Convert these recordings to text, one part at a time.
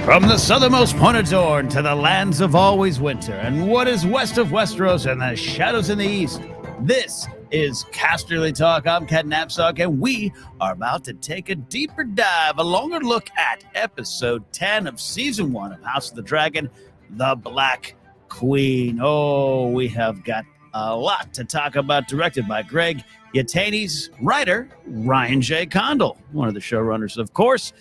From the southernmost point of Dorne to the lands of always winter, and what is west of Westeros and the shadows in the east, this is Casterly Talk. I'm Ken Napzok, and we are about to take a deeper dive, a longer look at episode 10 of season 1 of House of the Dragon, The Black Queen. Oh, we have got a lot to talk about, directed by Greg Yaitanes, writer Ryan J. Condal, one of the showrunners, of course,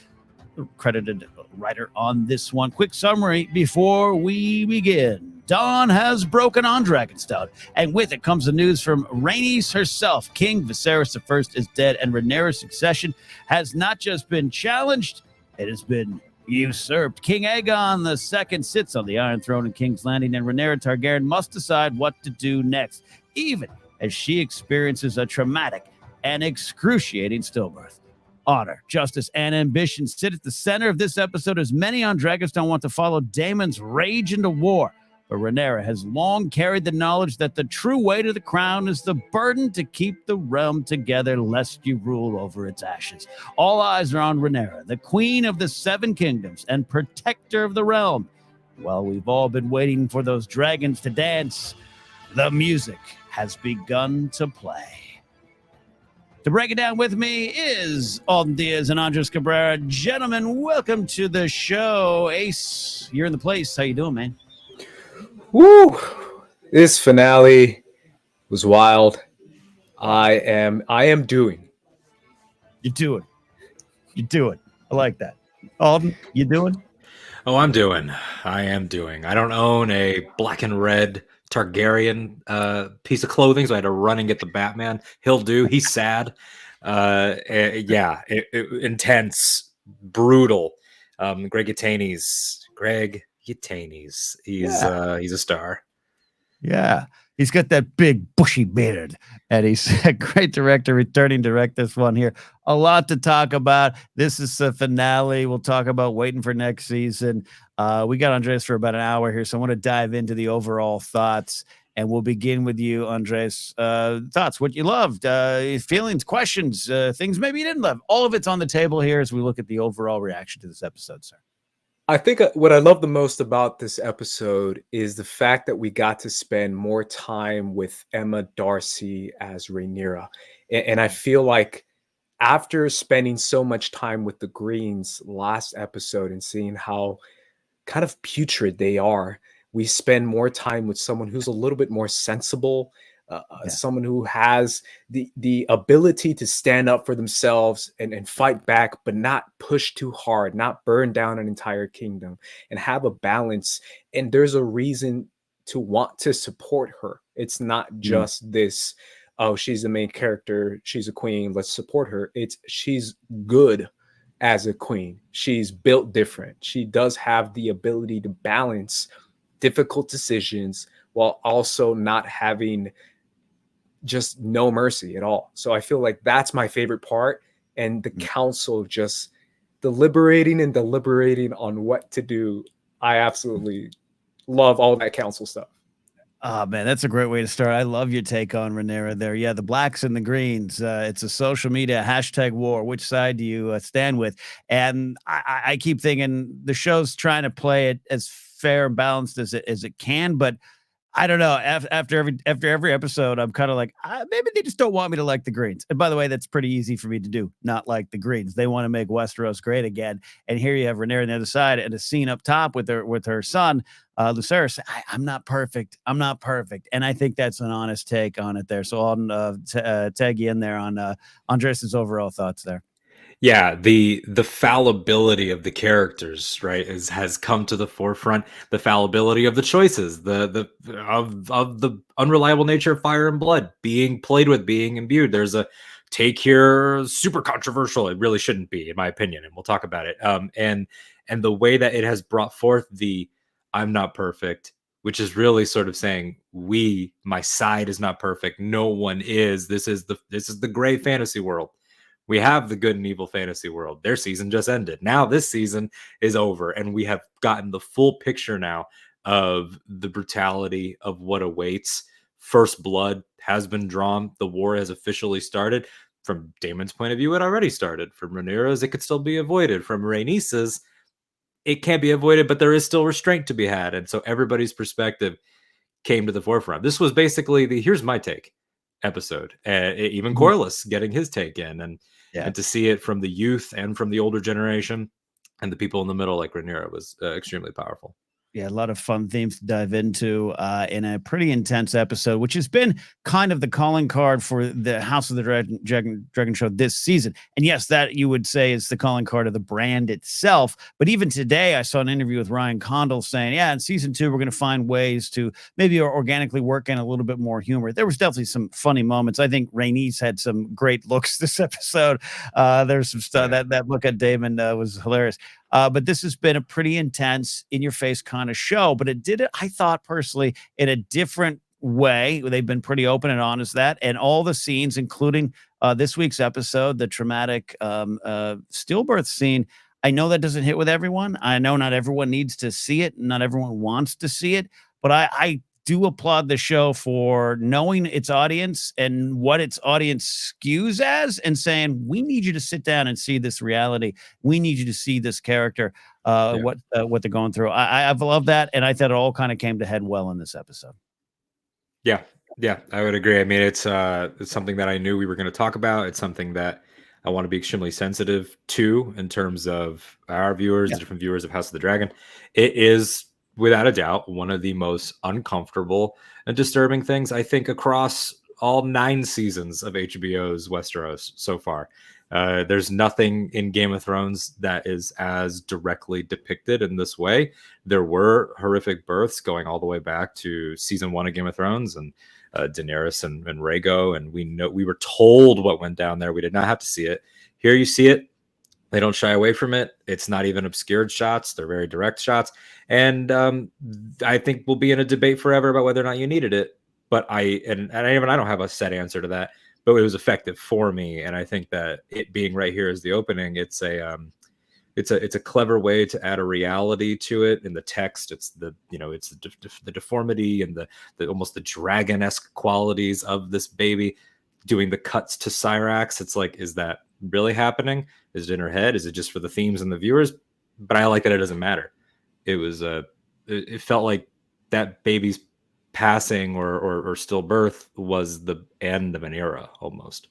credited writer on this one. Quick summary before we begin. Dawn has broken on Dragonstone, and with it comes the news from Rhaenys herself. King Viserys I is dead, and Rhaenyra's succession has not just been challenged, it has been usurped. King Aegon II sits on the Iron Throne in King's Landing, and Rhaenyra Targaryen must decide what to do next, even as she experiences a traumatic and excruciating stillbirth. Honor, justice, and ambition sit at the center of this episode, as many on Dragonstone want to follow Daemon's rage into war. But Rhaenyra has long carried the knowledge that the true way to the crown is the burden to keep the realm together, lest you rule over its ashes. All eyes are on Rhaenyra, the queen of the Seven Kingdoms and protector of the realm. While we've all been waiting for those dragons to dance, the music has begun to play. To break it down with me is Alden Diaz and Andres Cabrera. Gentlemen, welcome to the show. Ace, you're in the place. How you doing, man? Woo! This finale was wild. I am doing. You're doing. I like that. Alden, you doing? Oh, I'm doing. I am doing. I don't own a black and red Targaryen piece of clothing, so I had to run and get the Batman. He'll do. He's sad. Intense, brutal. Greg Yaitanes. He's a star. Yeah. He's got that big bushy beard, and he's a great director, returning to direct this one here. A lot to talk about. This is the finale. We'll talk about waiting for next season. We got Andres for about an hour here, so I want to dive into the overall thoughts, and we'll begin with you, Andres. Thoughts, what you loved, feelings, questions, things maybe you didn't love. All of it's on the table here as we look at the overall reaction to this episode, sir. I think what I love the most about this episode is the fact that we got to spend more time with Emma Darcy as Rhaenyra. And I feel like after spending so much time with the Greens last episode and seeing how kind of putrid they are, we spend more time with someone who's a little bit more sensible, someone who has the ability to stand up for themselves and fight back, but not push too hard, not burn down an entire kingdom, and have a balance. And there's a reason to want to support her. It's not just this, oh, she's the main character, she's a queen, let's support her. It's she's good as a queen. She's built different. She does have the ability to balance difficult decisions while also not having just no mercy at all. So I feel like that's my favorite part. And the council just deliberating on what to do. I absolutely love all that council stuff. Oh, man, that's a great way to start. I love your take on Rhaenyra there. Yeah, the blacks and the greens. It's a social media hashtag war. Which side do you stand with? And I keep thinking the show's trying to play it as fair and balanced as it can, but I don't know. After every episode, I'm kind of like, maybe they just don't want me to like the Greens. And by the way, that's pretty easy for me to do, not like the Greens. They want to make Westeros great again. And here you have Rhaenyra on the other side, and a scene up top with her son, Viserys. I'm not perfect. And I think that's an honest take on it there. So I'll tag you in there on Andres' overall thoughts there. Yeah, the fallibility of the characters, right, has come to the forefront. The fallibility of the choices, of the unreliable nature of Fire and Blood being played with, being imbued. There's a take here, super controversial. It really shouldn't be, in my opinion, and we'll talk about it. And the way that it has brought forth the I'm not perfect, which is really sort of saying my side is not perfect. No one is. This is the gray fantasy world. We have the good and evil fantasy world. Their season just ended. Now this season is over, and we have gotten the full picture now of the brutality of what awaits. First blood has been drawn. The war has officially started. From Daemon's point of view, it already started. From Rhaenyra's, it could still be avoided. From Rhaenys's, it can't be avoided, but there is still restraint to be had. And so everybody's perspective came to the forefront. This was basically the here's my take episode. Even Corlys getting his take in, and to see it from the youth and from the older generation and the people in the middle like Rhaenyra was extremely powerful. Yeah, a lot of fun themes to dive into in a pretty intense episode, which has been kind of the calling card for the House of the Dragon show this season. And yes, that you would say is the calling card of the brand itself. But even today, I saw an interview with Ryan Condal saying, yeah, in season 2, we're going to find ways to maybe organically work in a little bit more humor. There was definitely some funny moments. I think Rhaenys had some great looks this episode. There's some stuff that look at Daemon was hilarious. But this has been a pretty intense, in-your-face kind of show. But it did it, I thought personally, in a different way. They've been pretty open and honest that, and all the scenes, including this week's episode, the traumatic stillbirth scene. I know that doesn't hit with everyone. I know not everyone needs to see it. Not everyone wants to see it. But I do applaud the show for knowing its audience and what its audience skews as, and saying, we need you to sit down and see this reality. We need you to see this character, what they're going through. I've loved that, and I thought it all kind of came to head well in this episode. Yeah, I would agree. I mean, it's something that I knew we were going to talk about. It's something that I want to be extremely sensitive to in terms of our viewers, the different viewers of House of the Dragon. It is, without a doubt, one of the most uncomfortable and disturbing things, I think, across all 9 seasons of HBO's Westeros so far. There's nothing in Game of Thrones that is as directly depicted in this way. There were horrific births going all the way back to season 1 of Game of Thrones, and Daenerys and Rhaego, and we were told what went down there. We did not have to see it. Here you see it. They don't shy away from it. It's not even obscured shots. They're very direct shots. And I think we'll be in a debate forever about whether or not you needed it. But I don't have a set answer to that, but it was effective for me. And I think that it being right here as the opening, it's a clever way to add a reality to it in the text. It's the deformity and the almost the dragon-esque qualities of this baby doing the cuts to Syrax. It's like, is that really happening? Is it in her head? Is it just for the themes and the viewers? But I like that it doesn't matter. It was it felt like that baby's passing or stillbirth was the end of an era almost.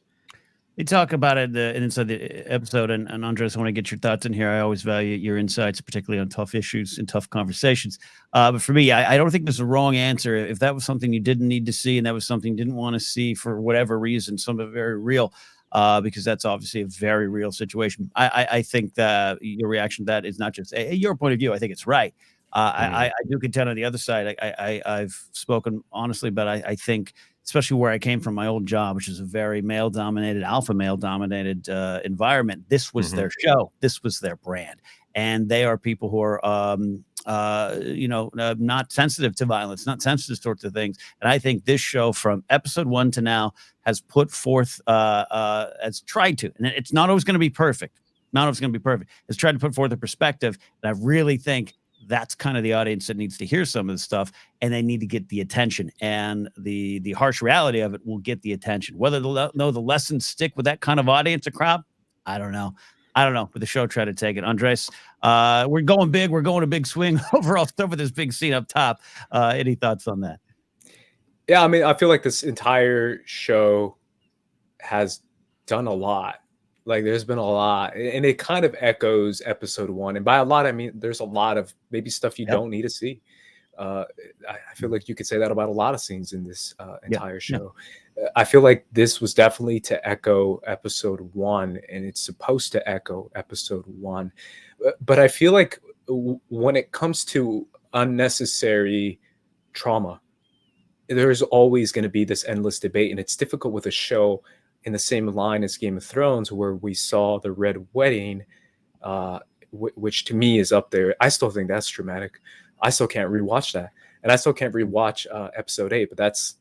They talk about it inside the episode, and Andres, I want to get your thoughts in here. I always value your insights, particularly on tough issues and tough conversations. But for me, I don't think there's a wrong answer. If that was something you didn't need to see, and that was something you didn't want to see for whatever reason, something very real, because that's obviously a very real situation. I think that your reaction to that is not just your point of view. I think it's right. I do contend on the other side. I've spoken honestly, but I think, especially where I came from, my old job, which is a very male-dominated, alpha male-dominated environment, this was their show. This was their brand. And they are people who are, not sensitive to violence, not sensitive to sorts of things. And I think this show, from episode 1 to now, has put forth, has tried to, and it's not always going to be perfect. Not always going to be perfect. It's tried to put forth a perspective. And I really think that's kind of the audience that needs to hear some of this stuff, and they need to get the attention, and the harsh reality of it will get the attention. Whether they'll know the lessons stick with that kind of audience or crowd, I don't know. But the show tried to take it. Andres, we're going big. We're going a big swing overall stuff with this big scene up top. Any thoughts on that? Yeah, I mean, I feel like this entire show has done a lot. Like, there's been a lot, and it kind of echoes episode 1. And by a lot, I mean, there's a lot of maybe stuff you don't need to see. I feel like you could say that about a lot of scenes in this entire show. I feel like this was definitely to echo episode 1, and it's supposed to echo episode 1. But I feel like when it comes to unnecessary trauma, there's always going to be this endless debate, and it's difficult with a show in the same line as Game of Thrones, where we saw the Red Wedding, which to me is up there. I still think that's traumatic. I still can't rewatch that, and I still can't rewatch episode 8. But that's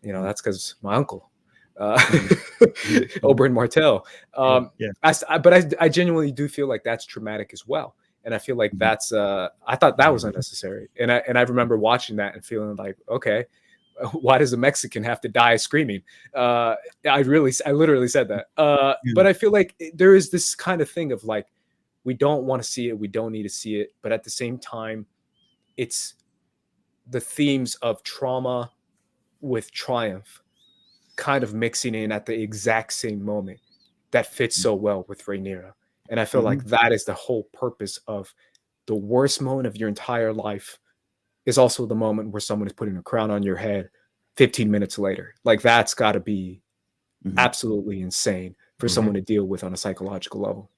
because my uncle, Oberyn Martell. But I genuinely do feel like that's traumatic as well, And I feel like that's I thought that was unnecessary. And I remember watching that and feeling like, okay, why does a Mexican have to die screaming? I literally said that. But I feel like there is this kind of thing of like, we don't want to see it, we don't need to see it, but at the same time, it's the themes of trauma with triumph kind of mixing in at the exact same moment that fits so well with Rhaenyra. And I feel like that is the whole purpose of the worst moment of your entire life is also the moment where someone is putting a crown on your head 15 minutes later. Like, that's got to be absolutely insane for someone to deal with on a psychological level.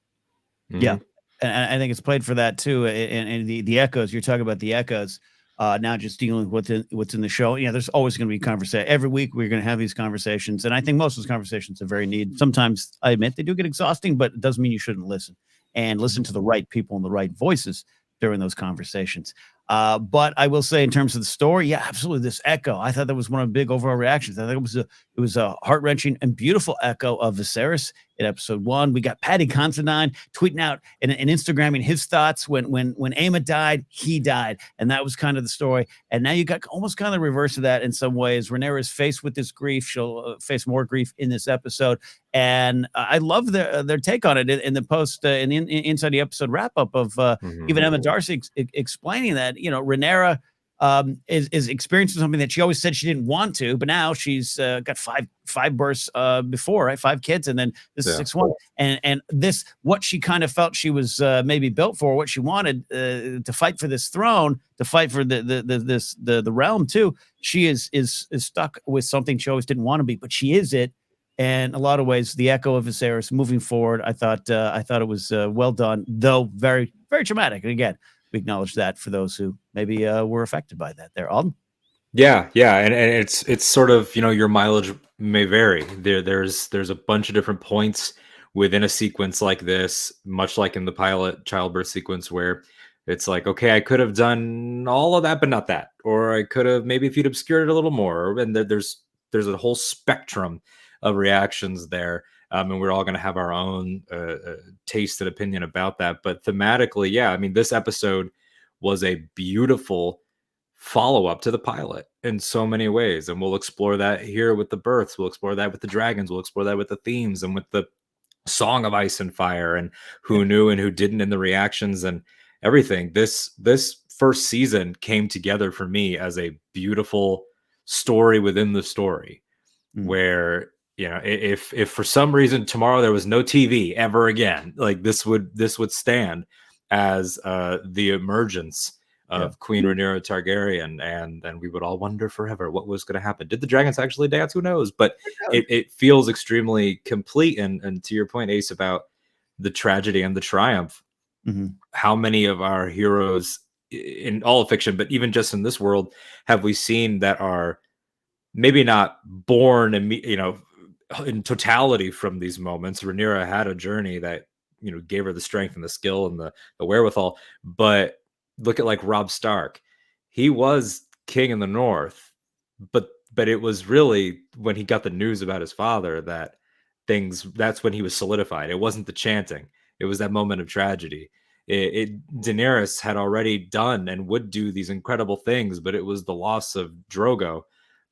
Yeah. And I think it's played for that too. And the echoes, you're talking about the echoes, now just dealing with what's in the show. Yeah, there's always going to be conversation. Every week we're going to have these conversations. And I think most of those conversations are very needed. Sometimes I admit they do get exhausting, but it doesn't mean you shouldn't listen and listen to the right people and the right voices during those conversations. But I will say, in terms of the story, yeah, absolutely. This echo, I thought that was one of the big overall reactions. I think it was a heart-wrenching and beautiful echo of Viserys in episode 1. We got Paddy Considine tweeting out and Instagramming his thoughts when Aemma died, he died, and that was kind of the story. And now you got almost kind of the reverse of that in some ways. Rhaenyra is faced with this grief; she'll face more grief in this episode. And I love their take on it in the post inside the episode wrap up of even Emma Darcy explaining that, you know, Rhaenyra is experiencing something that she always said she didn't want to, but now she's got five births before, right? 5 kids, and then this is 6th one, and this what she kind of felt she was maybe built for, what she wanted to fight for this throne, to fight for the realm too. She is stuck with something she always didn't want to be, but she is it. And a lot of ways, the echo of Viserys moving forward, I thought it was well done, though very, very traumatic. And again, we acknowledge that for those who maybe were affected by that. There, Alden. Yeah, and it's sort of, you know, your mileage may vary. There's a bunch of different points within a sequence like this, much like in the pilot childbirth sequence, where it's like, okay, I could have done all of that, but not that, or I could have maybe if you'd obscured it a little more. And there's a whole spectrum of reactions there, and we're all going to have our own taste and opinion about that. But thematically, yeah, I mean, this episode was a beautiful follow-up to the pilot in so many ways, and we'll explore that here with the births, we'll explore that with the dragons, we'll explore that with the themes and with the Song of Ice and Fire and who knew and who didn't in the reactions and everything. This first season came together for me as a beautiful story within the story, where, you know, if for some reason tomorrow there was no TV ever again, like this would stand as the emergence of Queen Rhaenyra Targaryen, and we would all wonder forever what was going to happen. Did the dragons actually dance? Who knows? But it feels extremely complete. And to your point, Ace, about the tragedy and the triumph, how many of our heroes in all of fiction, but even just in this world, have we seen that are maybe not born and, you know, in totality from these moments? Rhaenyra had a journey that, you know, gave her the strength and the skill and the wherewithal. But look at like Robb Stark. He was king in the North, but it was really when he got the news about his father that's when he was solidified. It wasn't the chanting. It was that moment of tragedy. Daenerys had already done and would do these incredible things, but it was the loss of Drogo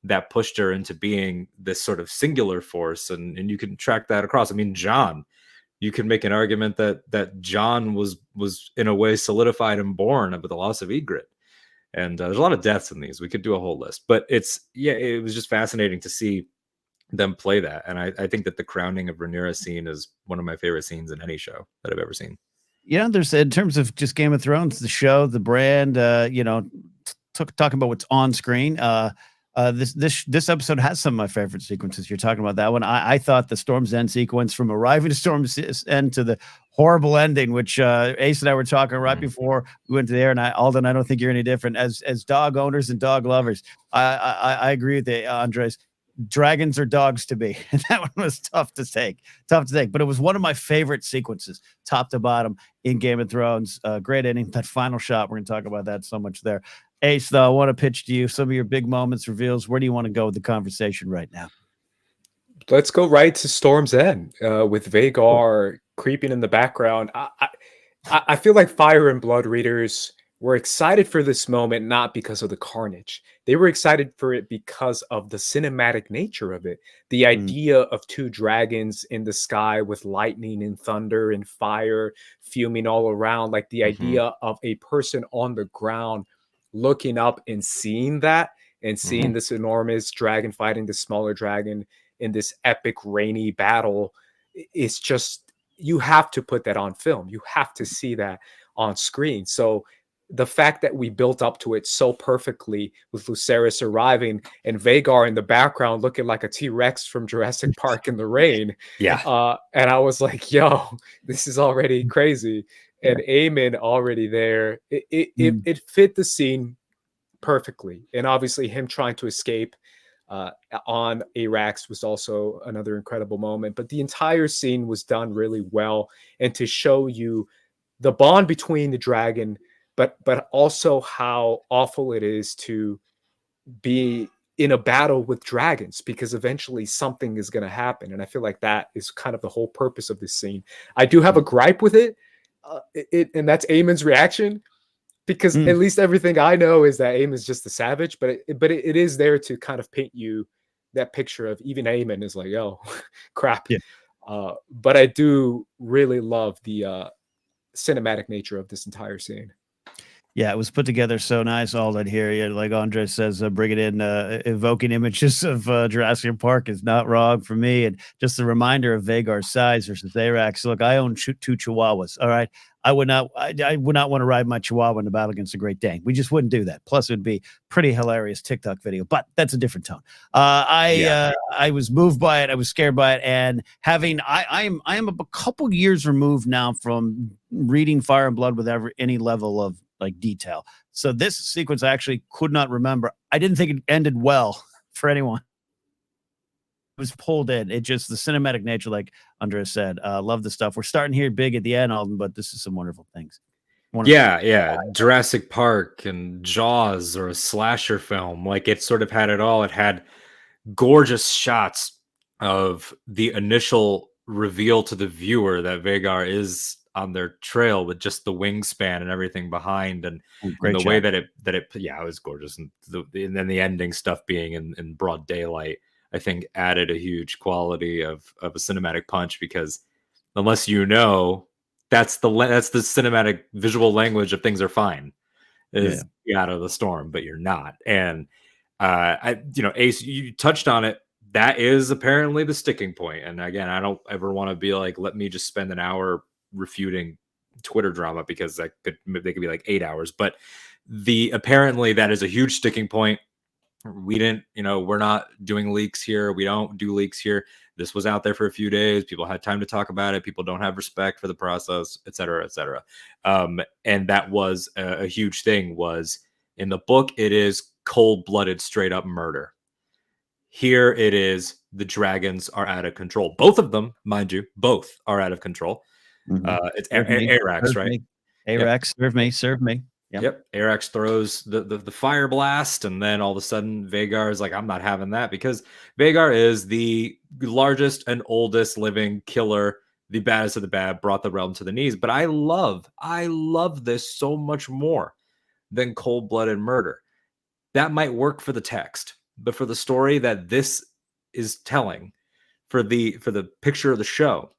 that pushed her into being this sort of singular force. And you can track that across. I mean, Jon, you can make an argument that Jon was in a way solidified and born with the loss of Ygritte. And there's a lot of deaths in these. We could do a whole list, but it was just fascinating to see them play that. And I think that the crowning of Rhaenyra scene is one of my favorite scenes in any show that I've ever seen. Yeah, there's, in terms of just Game of Thrones, the show, the brand, you know, talking about what's on screen. This episode has some of my favorite sequences. You're talking about that one. I thought the Storm's End sequence, from arriving to Storm's End to the horrible ending, which Ace and I were talking right before we went to there, and Alden, I don't think you're any different. As dog owners and dog lovers, I agree with you, Andres. Dragons are dogs to be. And that one was tough to take, but it was one of my favorite sequences, top to bottom, in Game of Thrones. Great ending. That final shot, we're going to talk about that so much there. Ace, though, I want to pitch to you some of your big moments, reveals. Where do you want to go with the conversation right now? Let's go right to Storm's End with Vhagar creeping in the background. I feel like Fire and Blood readers were excited for this moment, not because of the carnage. They were excited for it because of the cinematic nature of it. The Mm. idea of two dragons in the sky with lightning and thunder and fire fuming all around, like the idea of a person on the ground looking up and seeing that and seeing this enormous dragon fighting this smaller dragon in this epic rainy battle. It's just, you have to put that on film. You have to see that on screen. So the fact that we built up to it so perfectly with Lucerys arriving and Vhagar in the background looking like a T-Rex from Jurassic Park in the rain. Yeah. And I was like, yo, this is already crazy. And Aemon already there. It fit the scene perfectly. And obviously him trying to escape on Arax was also another incredible moment. But the entire scene was done really well. And to show you the bond between the dragon, but also how awful it is to be in a battle with dragons, because eventually something is going to happen. And I feel like that is kind of the whole purpose of this scene. I do have a gripe with it, and that's Aemon's reaction, because at least everything I know is that Aemon's just a savage, but it is there to kind of paint you that picture of even Aemon is like, oh, crap. Yeah. But I do really love the cinematic nature of this entire scene. Yeah, it was put together so nice. All that here, yeah, like Andres says, bring it in, evoking images of Jurassic Park is not wrong for me. And just a reminder of Vhagar's size versus Arax. Look, I own two Chihuahuas. All right, I would not want to ride my Chihuahua in the battle against a Great Dane. We just wouldn't do that. Plus, it would be pretty hilarious TikTok video. But that's a different tone. I was moved by it. I was scared by it, and I am a couple years removed now from reading Fire and Blood with any level of like detail. So this sequence I actually could not remember. I didn't think it ended well for anyone. It was pulled in. It just, the cinematic nature, like Andres said, love the stuff. We're starting here big at the end, Alden, but this is some wonderful things. Yeah. Jurassic Park and Jaws, or a slasher film. Like, it sort of had it all. It had gorgeous shots of the initial reveal to the viewer that Vhagar is on their trail, with just the wingspan and everything behind, and the way that it was gorgeous. And then the ending stuff being in broad daylight, I think added a huge quality of a cinematic punch, because unless you know, that's the cinematic visual language of things are fine, is out of the storm, but you're not. And Ace, you touched on it. That is apparently the sticking point. And again, I don't ever want to be like, let me just spend an hour refuting Twitter drama, because they could be like 8 hours. But apparently that is a huge sticking point. We didn't, we're not doing leaks here. We don't do leaks here. This was out there for a few days. People had time to talk about it. People don't have respect for the process, et cetera, et cetera. And that was a huge thing. Was in the book, it is cold-blooded, straight-up murder. Here it is, the dragons are out of control. Both of them, mind you, both are out of control. It's Arax, right? Arax, serve me. Yep. Arax throws the fire blast, and then all of a sudden Vhagar is like, I'm not having that, because Vhagar is the largest and oldest living killer, the baddest of the bad, brought the realm to the knees. But I love this so much more than cold-blooded murder. That might work for the text, but for the story that this is telling, for the picture of the show,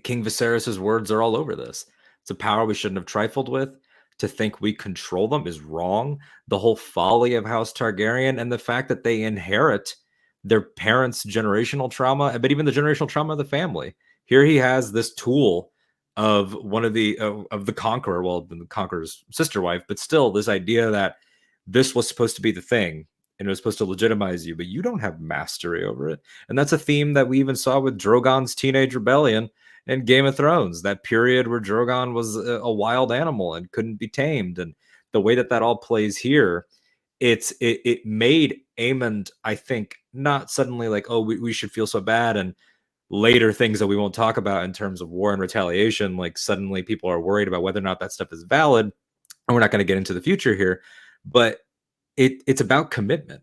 King Viserys' words are all over this. It's a power we shouldn't have trifled with. To think we control them is wrong. The whole folly of House Targaryen, and the fact that they inherit their parents' generational trauma, but even the generational trauma of the family. Here he has this tool of one of the Conqueror, well, the Conqueror's sister wife, but still this idea that this was supposed to be the thing, and it was supposed to legitimize you, but you don't have mastery over it. And that's a theme that we even saw with Drogon's teenage rebellion in Game of Thrones, that period where Drogon was a wild animal and couldn't be tamed. And the way that all plays here, it made Aemon, I think, not suddenly like, oh, we should feel so bad, and later things that we won't talk about in terms of war and retaliation, like suddenly people are worried about whether or not that stuff is valid. And we're not going to get into the future here, but it's about commitment.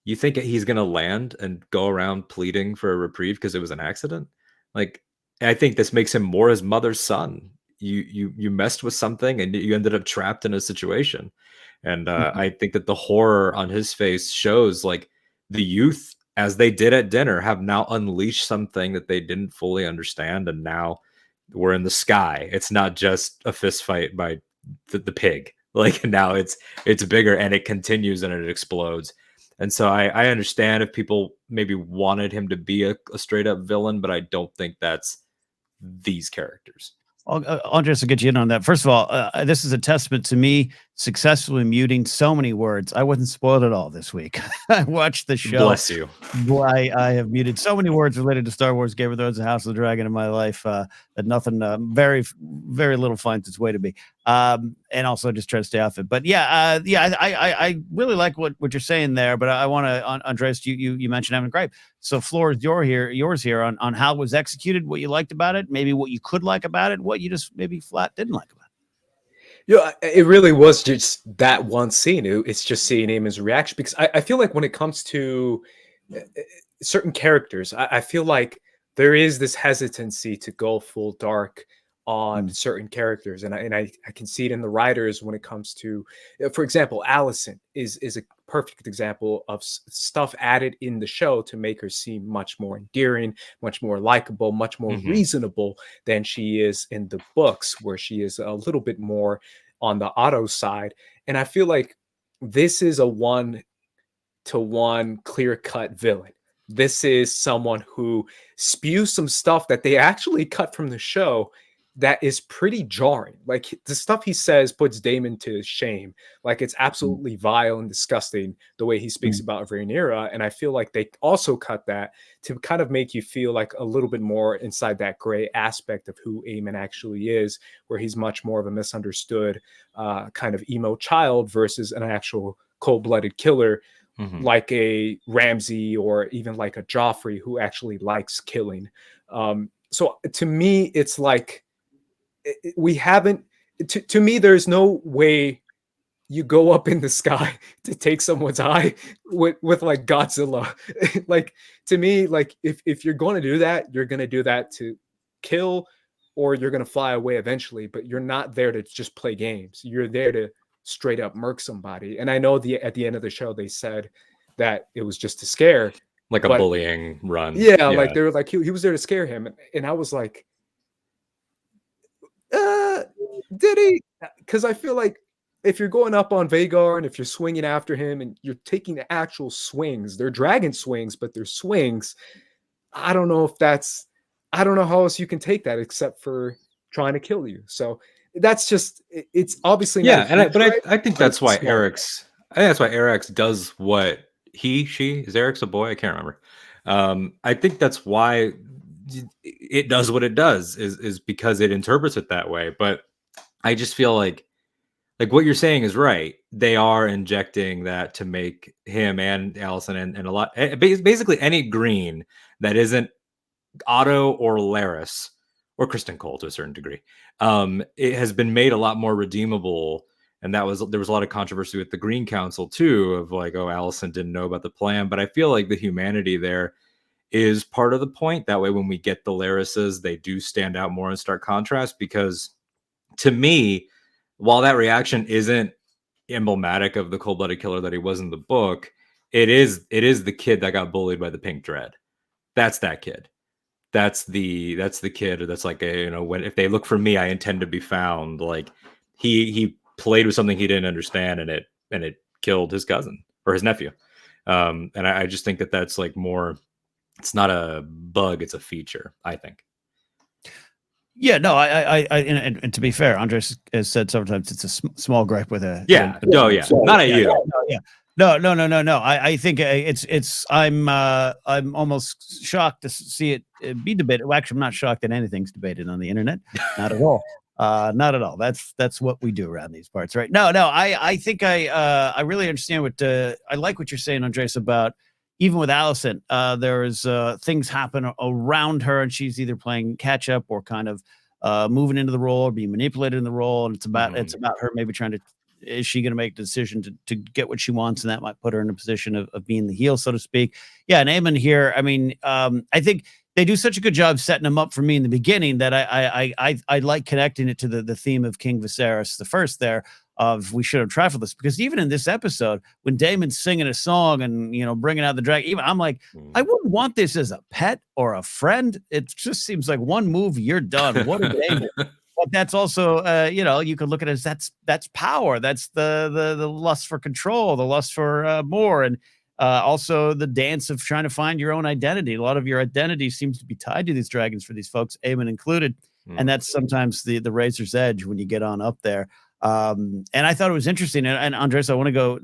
You think he's going to land and go around pleading for a reprieve because it was an accident? Like, I think this makes him more his mother's son. you messed with something and you ended up trapped in a situation. And I think that the horror on his face shows like the youth, as they did at dinner, have now unleashed something that they didn't fully understand, and now we're in the sky. It's not just a fist fight by the pig. Like now it's bigger, and it continues and it explodes. And so I understand if people maybe wanted him to be a straight up villain, but I don't think that's these characters. Andres, to get you in on that. First of all, this is a testament to me successfully muting so many words. I wasn't spoiled at all this week. I watched the show. Bless you. Boy, I have muted so many words related to Star Wars, Game of Thrones, and House of the Dragon in my life that nothing, very, very little finds its way to me. And also just try to stay off it. But I really like what you're saying there. But I want to, Andres, you mentioned having a gripe. So floor is yours here on how it was executed, what you liked about it, maybe what you could like about it, what you just maybe flat didn't like about it. Yeah, it really was just that one scene. It's just seeing Aemon's reaction, because I feel like when it comes to certain characters, I feel like there is this hesitancy to go full dark on certain characters, and I can see it in the writers when it comes to, for example, Alicent is a perfect example of stuff added in the show to make her seem much more endearing, much more likable, much more reasonable than she is in the books, where she is a little bit more on the Otto side. And I feel like this is a 1-to-1 clear-cut villain. This is someone who spews some stuff that they actually cut from the show that is pretty jarring. Like the stuff he says puts Daemon to shame. Like it's absolutely vile and disgusting the way he speaks about Rhaenyra. And I feel like they also cut that to kind of make you feel like a little bit more inside that gray aspect of who Aemon actually is, where he's much more of a misunderstood kind of emo child versus an actual cold-blooded killer, like a Ramsay or even like a Joffrey who actually likes killing. So to me, it's like, we haven't, to me, there's no way you go up in the sky to take someone's eye with like Godzilla. Like to me, like if you're going to do that, you're going to do that to kill, or you're going to fly away eventually, but you're not there to just play games. You're there to straight up murk somebody. And I know at the end of the show, they said that it was just to scare, like a bullying run. Yeah. Like they were like, he was there to scare him. And I was like, did he? Because I feel like if you're going up on Vhagar and if you're swinging after him and you're taking the actual swings, they're dragon swings, but they're swings. I don't know how else you can take that except for trying to kill you. So that's just, it's obviously not. I think that's why Eric's does what she is. Eric's a boy. I can't remember. I think that's why it does what it does is because it interprets it that way. But I just feel like what you're saying is right. They are injecting that to make him and Alicent and a lot, basically any green that isn't Otto or Larys or Kristen Cole to a certain degree. It has been made a lot more redeemable. And there was a lot of controversy with the Green Council too, of like, oh, Alicent didn't know about the plan. But I feel like the humanity there is part of the point. That way, when we get the Laryses, they do stand out more in stark contrast, because to me, while that reaction isn't emblematic of the cold-blooded killer that he was in the book, it is the kid that got bullied by the Pink Dread. That's that kid. That's the kid that's like, when if they look for me, I intend to be found. Like he played with something he didn't understand, and it killed his cousin or his nephew. And I just think that's like more. It's not a bug; it's a feature, I think. Yeah, no, and to be fair, Andres has said several times it's a small gripe with a not at you. No. I think I'm almost shocked to see it be debated. Well, actually, I'm not shocked that anything's debated on the internet. Not at all. Not at all. That's what we do around these parts, right? No. I think I really understand I like what you're saying, Andres, about even with Alicent, there's things happen around her, and she's either playing catch up or kind of moving into the role or being manipulated in the role. And it's about her maybe trying to, is she going to make the decision to get what she wants? And that might put her in a position of being the heel, so to speak. Yeah. And Aemon here, I mean, I think they do such a good job setting them up for me in the beginning that I like connecting it to the theme of King Viserys the First there of we should have trifled this, because even in this episode when Daemon's singing a song and bringing out the dragon, even I'm like, I wouldn't want this as a pet or a friend. It just seems like one move, you're done. What a Daemon. But that's also, you could look at it as that's power. That's the lust for control, the lust for more, and also the dance of trying to find your own identity. A lot of your identity seems to be tied to these dragons for these folks, Aemon included, and that's sometimes the razor's edge when you get on up there. And I thought it was interesting. And Andres, I want to go,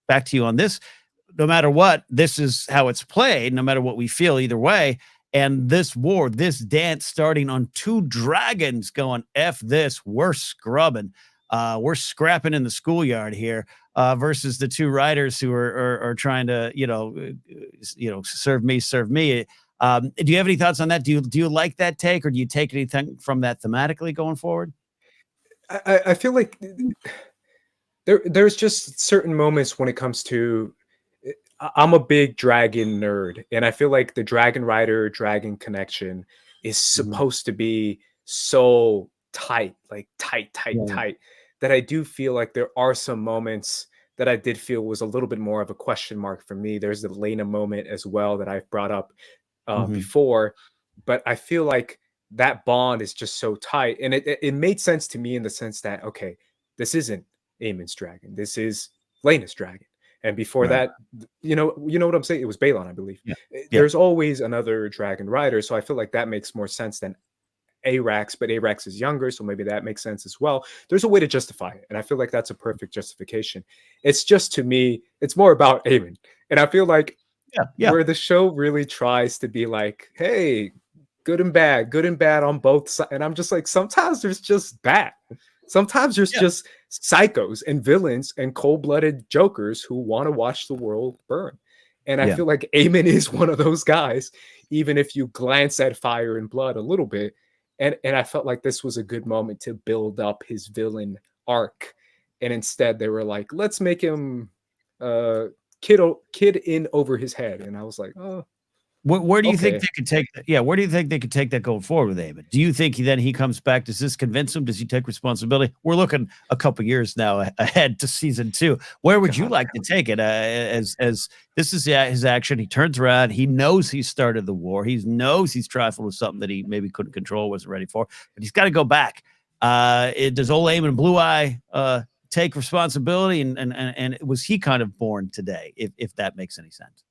back to you on this. No matter what, this is how it's played. No matter what we feel, either way. And this war, this dance starting on two dragons going, F this, we're scrubbing. We're scrapping in the schoolyard here versus the two riders who are trying to, serve me. Do you have any thoughts on that? Do you like that take, or do you take anything from that thematically going forward? I feel like there's just certain moments when it comes to, I'm a big dragon nerd, and I feel like the dragon rider dragon connection is supposed to be so tight, like tight, that I do feel like there are some moments that I did feel was a little bit more of a question mark for me. There's the Lena moment as well that I've brought up before, but I feel like that bond is just so tight, and it made sense to me in the sense that, okay, this isn't Aemon's dragon, this is Lena's dragon. And before that, you know what I'm saying? It was Balon, I believe. Yeah. There's always another dragon rider. So I feel like that makes more sense than Arax, but Arax is younger. So maybe that makes sense as well. There's a way to justify it. And I feel like that's a perfect justification. It's just, to me, it's more about Aemon. And I feel like where the show really tries to be like, hey, good and bad on both sides. And I'm just like, sometimes there's just bad. Sometimes there's just psychos and villains and cold-blooded jokers who want to watch the world burn. And I feel like Aemon is one of those guys, even if you glance at Fire and Blood a little bit. And I felt like this was a good moment to build up his villain arc. And instead they were like, let's make him kid in over his head. And I was like, oh. Where do you think they could take that? Yeah, where do you think they could take that going forward with Aemon? Do you think then he comes back? Does this convince him? Does he take responsibility? We're looking a couple years now ahead to season 2. Where would you like to take it? As this is his action, he turns around. He knows he started the war. He knows he's trifled with something that he maybe couldn't control, wasn't ready for. But he's got to go back. Does old Aemon Blue Eye take responsibility? And was he kind of born today? If that makes any sense.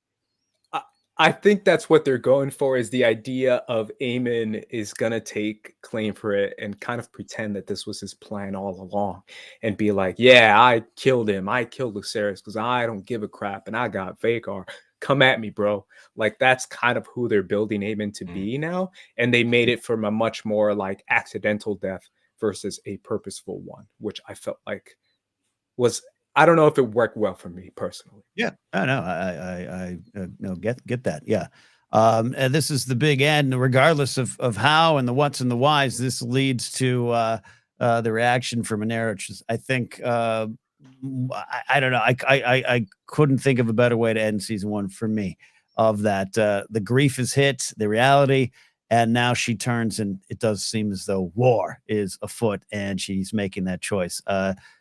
I think that's what they're going for, is the idea of Aemon is going to take claim for it and kind of pretend that this was his plan all along and be like, yeah, I killed him. I killed Viserys because I don't give a crap and I got Vhagar. Come at me, bro. Like, that's kind of who they're building Aemon to be now. And they made it from a much more like accidental death versus a purposeful one, which I felt like was, I don't know if it worked well for me personally. Yeah, I know. I no, get that. Yeah. And this is the big end, regardless of how and the what's and the whys. This leads to the reaction from Rhaenyra, which is, I think, I don't know. I couldn't think of a better way to end season 1 for me. Of that, the grief is hit, the reality, and now she turns, and it does seem as though war is afoot, and she's making that choice.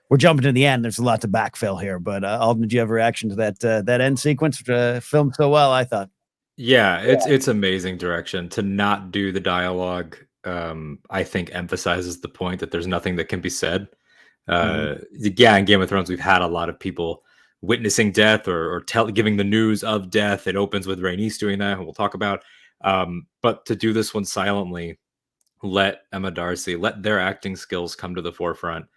We're jumping to the end. There's a lot to backfill here, but Alden, did you have a reaction to that end sequence filmed so well? I thought. Yeah, it's amazing direction. To not do the dialogue, I think emphasizes the point that there's nothing that can be said. Yeah, in Game of Thrones, we've had a lot of people witnessing death or giving the news of death. It opens with Rhaenys doing that, and we'll talk about. But to do this one silently, let Emma Darcy, let their acting skills come to the forefront.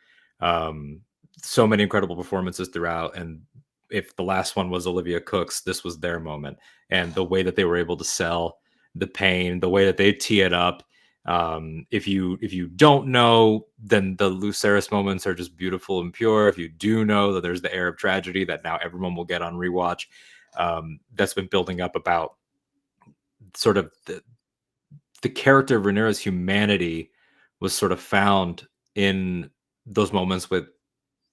So many incredible performances throughout, and if the last one was Olivia Cook's, this was their moment. And the way that they were able to sell the pain, the way that they tee it up. If you don't know, then the Lucerys moments are just beautiful and pure. If you do know, that there's the air of tragedy that now everyone will get on rewatch. That's been building up about sort of the character of Rhaenyra's humanity was sort of found in those moments with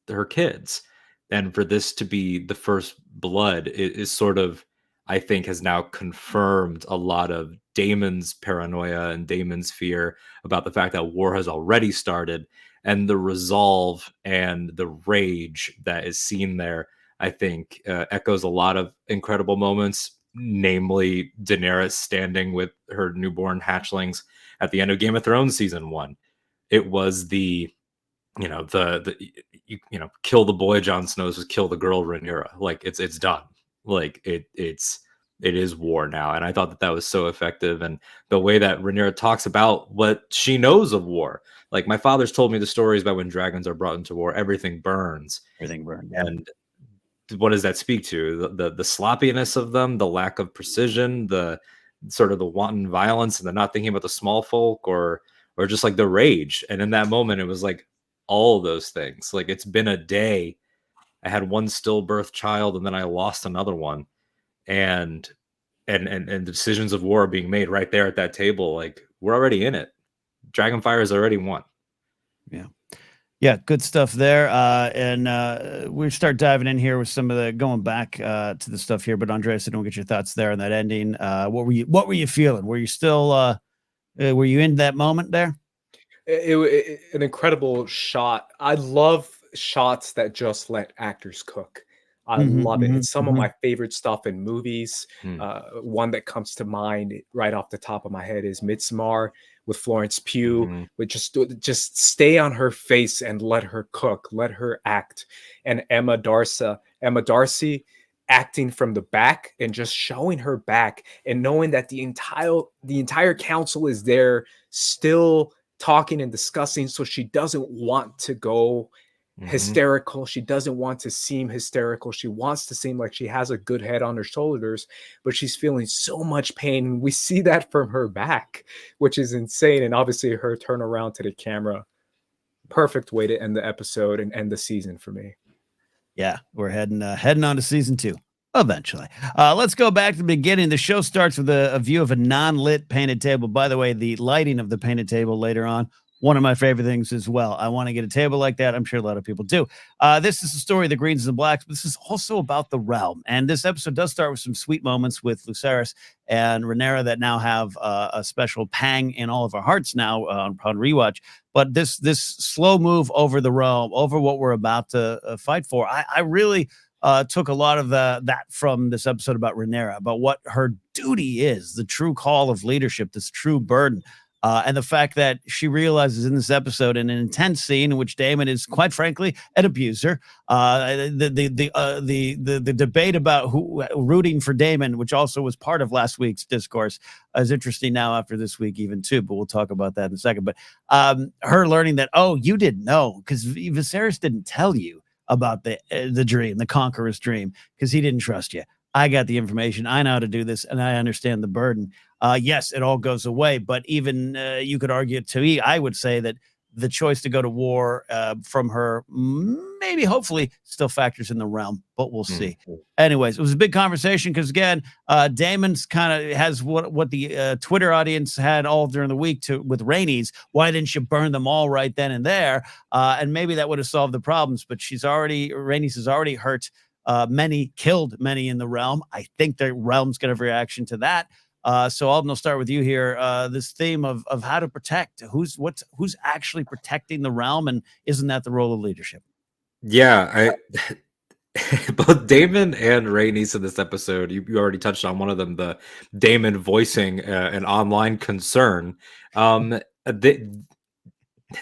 her kids. And for this to be the first blood is sort of I think has now confirmed a lot of Daemon's paranoia and Daemon's fear about the fact that war has already started, and the resolve and the rage that is seen there, I think, echoes a lot of incredible moments, namely Daenerys standing with her newborn hatchlings at the end of Game of Thrones season 1. It was the kill the boy Jon Snow's was kill the girl Rhaenyra. Like it's done. Like it is war now, and I thought that was so effective. And the way that Rhaenyra talks about what she knows of war, like my father's told me the stories about when dragons are brought into war, everything burns. Everything burned. And what does that speak to? The sloppiness of them, the lack of precision, the sort of the wanton violence, and the not thinking about the small folk, or just like the rage. And in that moment, it was like all of those things. Like, it's been a day. I had one stillbirth child, and then I lost another one, and the decisions of war are being made right there at that table. Like, we're already in it. Dragonfire has already won. Yeah, good stuff there. And we start diving in here with some of the going back to the stuff here. But Andres, I don't get your thoughts there on that ending. What were you feeling? Were you still were you in that moment there? An incredible shot. I love shots that just let actors cook. I love it. It's some of my favorite stuff in movies. One that comes to mind right off the top of my head is Midsommar with Florence Pugh. But just stay on her face and let her cook, let her act. And Emma Darcy acting from the back and just showing her back and knowing that the entire council is there still talking and discussing, so she doesn't want to go hysterical. She doesn't want to seem hysterical. She wants to seem like she has a good head on her shoulders, but she's feeling so much pain. We see that from her back, which is insane. And obviously her turn around to the camera, perfect way to end the episode and end the season for me. Yeah, we're heading on to season 2 eventually. Let's go back to the beginning. The show starts with a view of a non-lit painted table. By the way, the lighting of the painted table later on, one of my favorite things as well. I want to get a table like that. I'm sure a lot of people do. This is the story of the Greens and the Blacks, but this is also about the realm. And this episode does start with some sweet moments with Viserys and Rhaenyra that now have a special pang in all of our hearts now on rewatch. But this slow move over the realm, over what we're about to fight for, I really took a lot of that from this episode about Rhaenyra, about what her duty is, the true call of leadership, this true burden. And the fact that she realizes in this episode, in an intense scene in which Daemon is, quite frankly, an abuser, the debate about who rooting for Daemon, which also was part of last week's discourse, is interesting now after this week even too. But we'll talk about that in a second. But her learning that, oh, you didn't know because Viserys didn't tell you about the dream, the conqueror's dream, because he didn't trust you. I got the information. I know how to do this, and I understand the burden. Yes, it all goes away, but even you could argue to me, I would say that the choice to go to war from her, maybe, hopefully, still factors in the realm, but we'll see. Anyways, it was a big conversation because, again, Daemon's kind of has what the Twitter audience had all during the week with Rhaenys. Why didn't you burn them all right then and there? And maybe that would have solved the problems, but Rhaenys has already hurt killed many in the realm. I think the realm's going to have a reaction to that. So Alden, I'll start with you here. This theme of how to protect, who's actually protecting the realm, and isn't that the role of leadership? Yeah, both Daemon and Rhaenys in this episode, you already touched on one of them, the Daemon voicing an online concern. The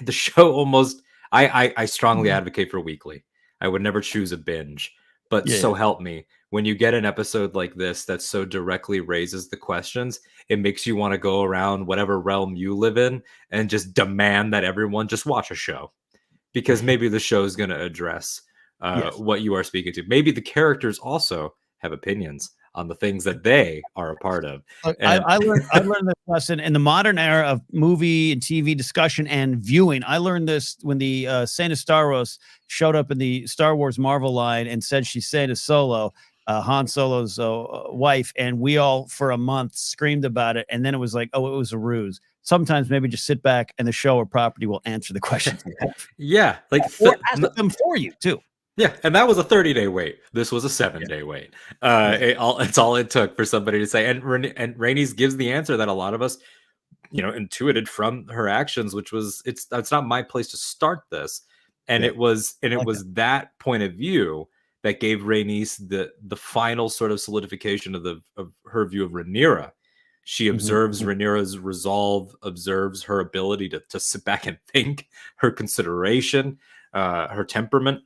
show almost, I strongly advocate for weekly. I would never choose a binge. But so help me, when you get an episode like this that so directly raises the questions, it makes you want to go around whatever realm you live in and just demand that everyone just watch a show. Because maybe the show is going to address what you are speaking to. Maybe the characters also have opinions on the things that they are a part of. I learned this lesson in the modern era of movie and TV discussion and viewing. I learned this when the Saint Staros showed up in the Star Wars Marvel line and said she's Saint Solo, Han Solo's wife, and we all for a month screamed about it, and then it was like, oh, it was a ruse. Sometimes maybe just sit back and the show or property will answer the questions. Yeah, like or ask them for you too. Yeah, and that was a 30-day wait. This was a 7-day wait. It's all it took for somebody to say. And Rhaenys gives the answer that a lot of us, intuited from her actions, which was it's not my place to start this. And it was that point of view that gave Rhaenys the final sort of solidification of her view of Rhaenyra. She observes Rhaenyra's resolve, observes her ability to sit back and think, her consideration, her temperament.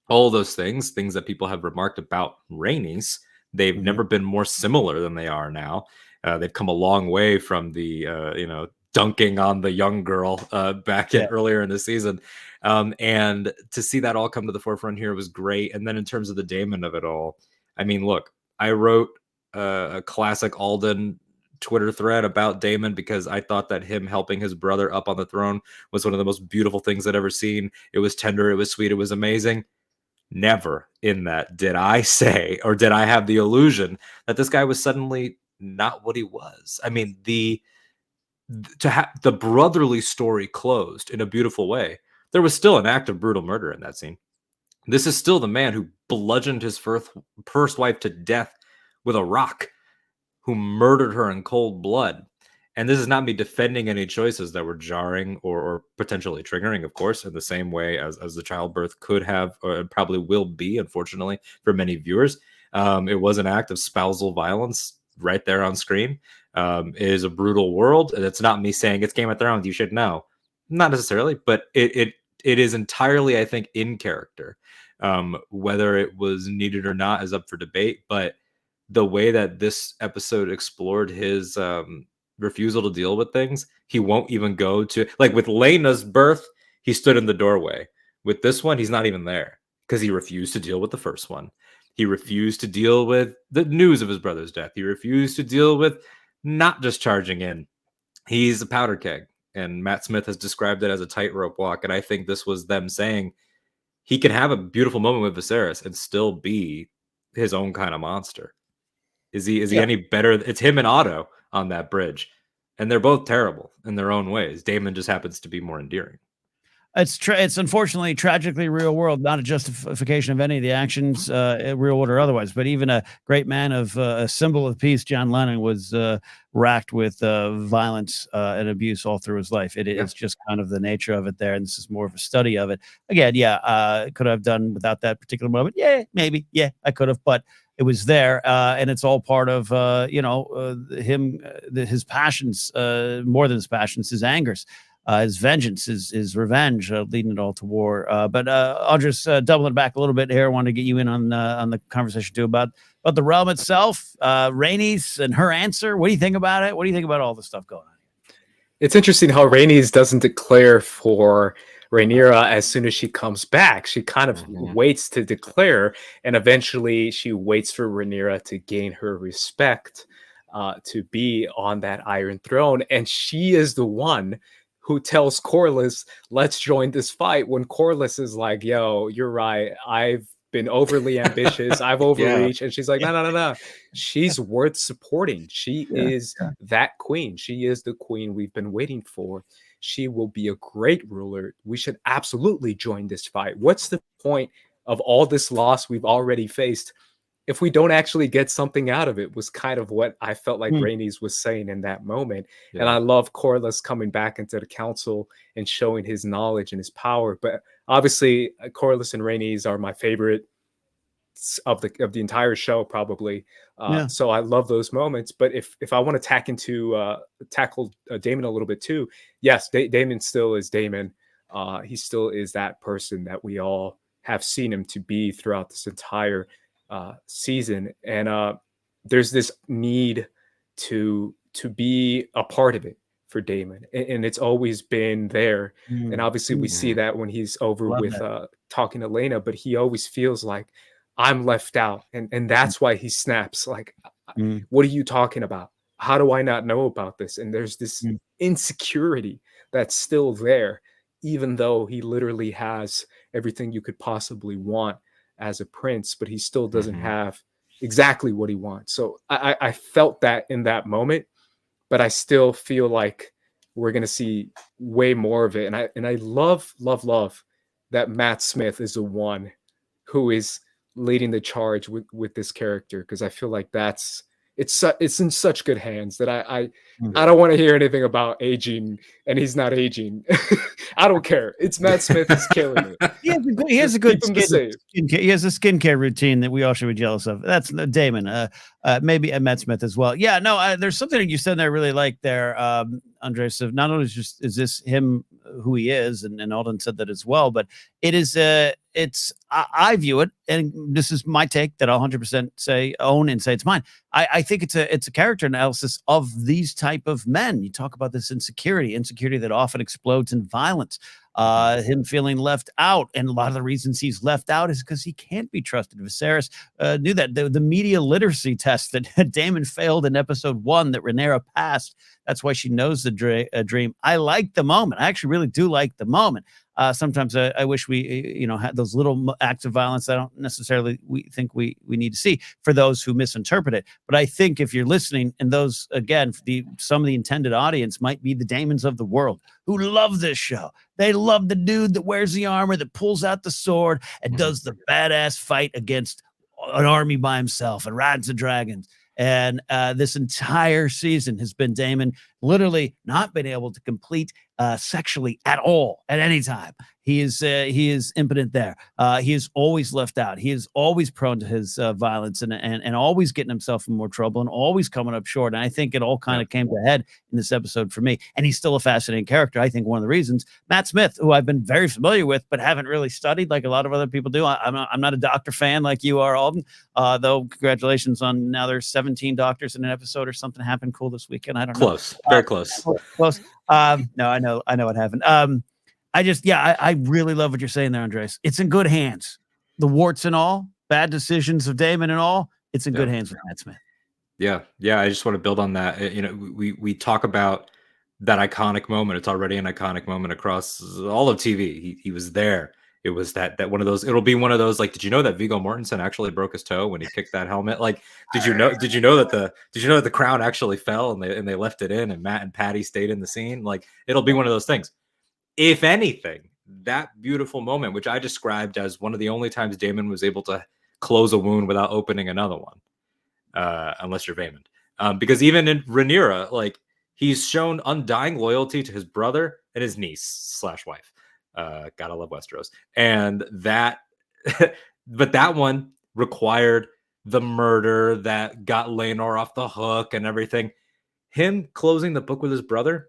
All those things that people have remarked about Rhaenys. They've never been more similar than they are now. They've come a long way from the dunking on the young girl back earlier in the season, and to see that all come to the forefront here was great. And then in terms of the Daemon of it all, I mean, look, I wrote a classic Alden Twitter thread about Daemon because I thought that him helping his brother up on the throne was one of the most beautiful things I'd ever seen. It was tender, it was sweet, it was amazing. Never in that did I say, or did I have the illusion that this guy was suddenly not what he was. I mean, to have the brotherly story closed in a beautiful way, there was still an act of brutal murder in that scene. This is still the man who bludgeoned his first wife to death with a rock, who murdered her in cold blood. And this is not me defending any choices that were jarring or potentially triggering, of course, in the same way as the childbirth could have, or probably will be, unfortunately, for many viewers. It was an act of spousal violence right there on screen. It is a brutal world. And it's not me saying it's Game of Thrones, you should know. Not necessarily, but it is entirely, I think, in character. Whether it was needed or not is up for debate. But the way that this episode explored his refusal to deal with things, he won't even go to, like with Laena's birth, he stood in the doorway. With this one, he's not even there because he refused to deal with the first one. He refused to deal with the news of his brother's death. He refused to deal with not just charging in. He's a powder keg, and Matt Smith has described it as a tightrope walk. And I think this was them saying he can have a beautiful moment with Viserys and still be his own kind of monster. Is he any better? It's him and Otto on that bridge, and they're both terrible in their own ways. Daemon just happens to be more endearing. It's unfortunately tragically real world, not a justification of any of the actions, real world or otherwise. But even a great man of a symbol of peace, John Lennon, was racked with violence and abuse all through his life. It's just kind of the nature of it there, and this is more of a study of it. Again, could I have done without that particular moment? Yeah, maybe. Yeah, I could have, but it was there, and it's all part of him, his passions, more than his passions, his angers. His vengeance, his revenge, leading it all to war. But Andres, doubling it back a little bit here, I want to get you in on the conversation too about the realm itself, Rhaenys and her answer. What do you think about it? What do you think about all the stuff going on here? It's interesting how Rhaenys doesn't declare for Rhaenyra as soon as she comes back. She kind of waits to declare, and eventually she waits for Rhaenyra to gain her respect, to be on that Iron Throne. And she is the one who tells Corlys, let's join this fight, when Corlys is like, yo, you're right. I've been overly ambitious. I've overreached. And she's like, no. She's worth supporting. She is that queen. She is the queen we've been waiting for. She will be a great ruler. We should absolutely join this fight. What's the point of all this loss we've already faced if we don't actually get something out of it? Was kind of what I felt like Rhaenys was saying in that moment. And I love Corlys coming back into the council and showing his knowledge and his power. But obviously, Corlys and Rhaenys are my favorite of the entire show, probably. So I love those moments. But if I want to tackle Daemon a little bit too, yes, Daemon still is Daemon. He still is that person that we all have seen him to be throughout this entire season, and there's this need to be a part of it for Daemon, and it's always been there. And obviously we see that when he's over with talking to Laena, but he always feels like I'm left out, and that's why he snaps like, what are you talking about? How do I not know about this? And there's this insecurity that's still there, even though he literally has everything you could possibly want as a prince, but he still doesn't have exactly what he wants. So I felt that in that moment, but I still feel like we're going to see way more of it. And I love that Matt Smith is the one who is leading the charge with this character, because I feel like it's in such good hands that I don't want to hear anything about aging, and he's not aging. I don't care. It's Matt Smith is killing it. He has a good skincare. He has a skincare routine that we all should be jealous of. That's Daemon. Maybe Matt Smith as well. Yeah, no, there's something that you said that I really like there, Andres. Of not only is this him who he is, and Alden said that as well, but it is I view it, and this is my take that I'll 100% own and say it's mine. I think it's a character analysis of these type of men. You talk about this insecurity that often explodes in violence. Him feeling left out, and a lot of the reasons he's left out is because he can't be trusted. Viserys knew that the media literacy test that Daemon failed in episode 1 that Rhaenyra passed. That's why she knows the dream. I like the moment. I actually really do like the moment. Sometimes I wish we, had those little acts of violence. I don't necessarily think we need to see for those who misinterpret it. But I think if you're listening, and those, again, some of the intended audience might be the Daemons of the world who love this show. They love the dude that wears the armor, that pulls out the sword and does the badass fight against an army by himself and rides the dragons. And this entire season has been Daemon literally not been able to complete sexually at all at any time. He is impotent there. He is always left out. He is always prone to his violence and always getting himself in more trouble and always coming up short. And I think it all kind of came to a head in this episode for me. And he's still a fascinating character. I think one of the reasons Matt Smith, who I've been very familiar with, but haven't really studied like a lot of other people do. I'm not a doctor fan like you are, Alden. Though congratulations on now there's 17 doctors in an episode or something happened cool this weekend. I don't know. Close, very close. Close. No, I know what happened. I really love what you're saying there, Andres. It's in good hands. The warts and all, bad decisions of Daemon and all, it's in good hands with Matt Smith. Yeah. I just want to build on that. We talk about that iconic moment. It's already an iconic moment across all of TV. He was there. It was that one of those. It'll be one of those. Like, did you know that Viggo Mortensen actually broke his toe when he kicked that helmet? Like, did you know that the crown actually fell and they left it in, and Matt and Patty stayed in the scene? Like, it'll be one of those things. If anything, that beautiful moment, which I described as one of the only times Daemon was able to close a wound without opening another one, unless you're Vaemond. Because even in Rhaenyra, like, he's shown undying loyalty to his brother and his niece/wife. Gotta love Westeros. And that, but that one required the murder that got Laenor off the hook and everything. Him closing the book with his brother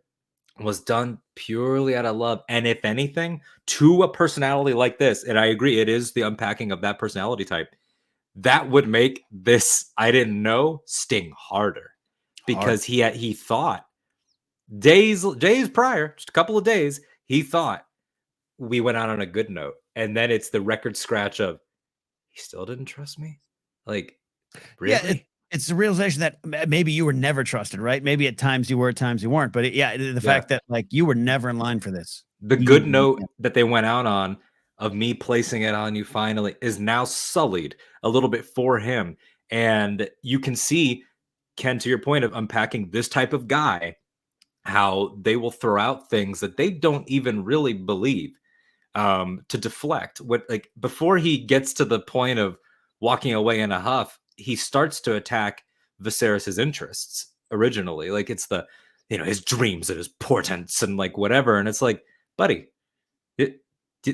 was done purely out of love. And if anything, to a personality like this, and I agree, it is the unpacking of that personality type, that would make this I didn't know sting harder. Because he thought days prior, just a couple of days, he thought we went out on a good note. And then it's the record scratch of, he still didn't trust me? Like, really? Yeah, it's the realization that maybe you were never trusted, right? Maybe at times you were, at times you weren't. But the fact that, like, you were never in line for this. The good note that they went out on of me placing it on you finally is now sullied a little bit for him. And you can see, Ken, to your point of unpacking this type of guy, how they will throw out things that they don't even really believe to deflect. Like, before he gets to the point of walking away in a huff, he starts to attack Viserys's interests originally. Like, it's the, his dreams and his portents and like whatever. And it's like, buddy,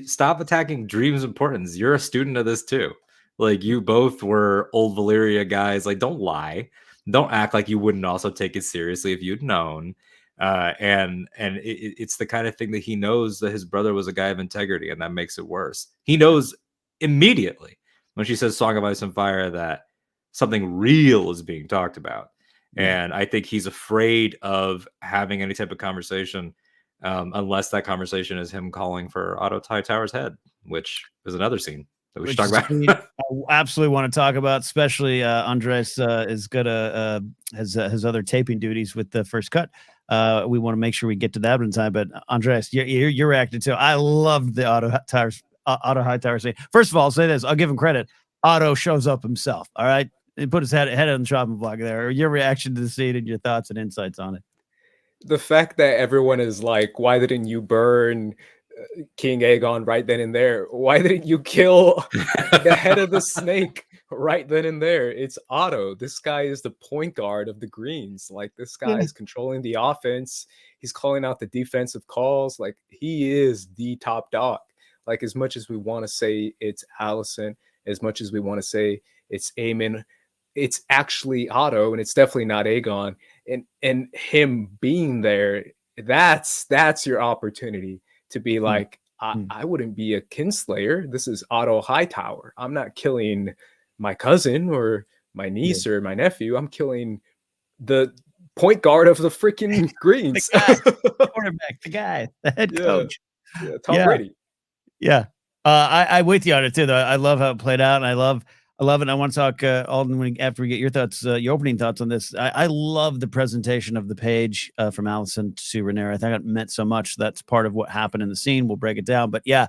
stop attacking dreams and portents. You're a student of this too. Like, you both were old Valyria guys. Like, don't lie. Don't act like you wouldn't also take it seriously if you'd known. And it's the kind of thing that he knows that his brother was a guy of integrity, and that makes it worse. He knows immediately when she says Song of Ice and Fire that something real is being talked about. And I think he's afraid of having any type of conversation unless that conversation is him calling for Otto Hightower's head, which is another scene that we should talk about. I absolutely want to talk about, especially Andres is gonna has other taping duties with the first cut. We want to make sure we get to that in time. But Andres, you're reacting too. I loved the Otto Hightower scene. First of all, I'll say this: I'll give him credit. Otto shows up himself. All right, he put his head on the chopping block there. Your reaction to the scene and your thoughts and insights on it. The fact that everyone is like, why didn't you burn King Aegon right then and there. Why didn't you kill the head of the snake right then and there? It's Otto. This guy is the point guard of the Greens. Like, this guy is controlling the offense. He's calling out the defensive calls. Like, he is the top dog. Like, as much as we want to say it's Alicent, as much as we want to say it's Aemon, it's actually Otto, and it's definitely not Aegon. And him being there, that's your opportunity to be like, I wouldn't be a kinslayer. This is Otto Hightower. I'm not killing my cousin or my niece or my nephew. I'm killing the point guard of the freaking Greens. The quarterback, the guy, the head coach. Yeah, Tom Brady. Yeah. I'm with you on it too, though. I love how it played out, and I love it. I want to talk, Alden, after we get your thoughts, your opening thoughts on this. I love the presentation of the page from Alicent to Rhaenyra. I think it meant so much. That's part of what happened in the scene. We'll break it down. But yeah,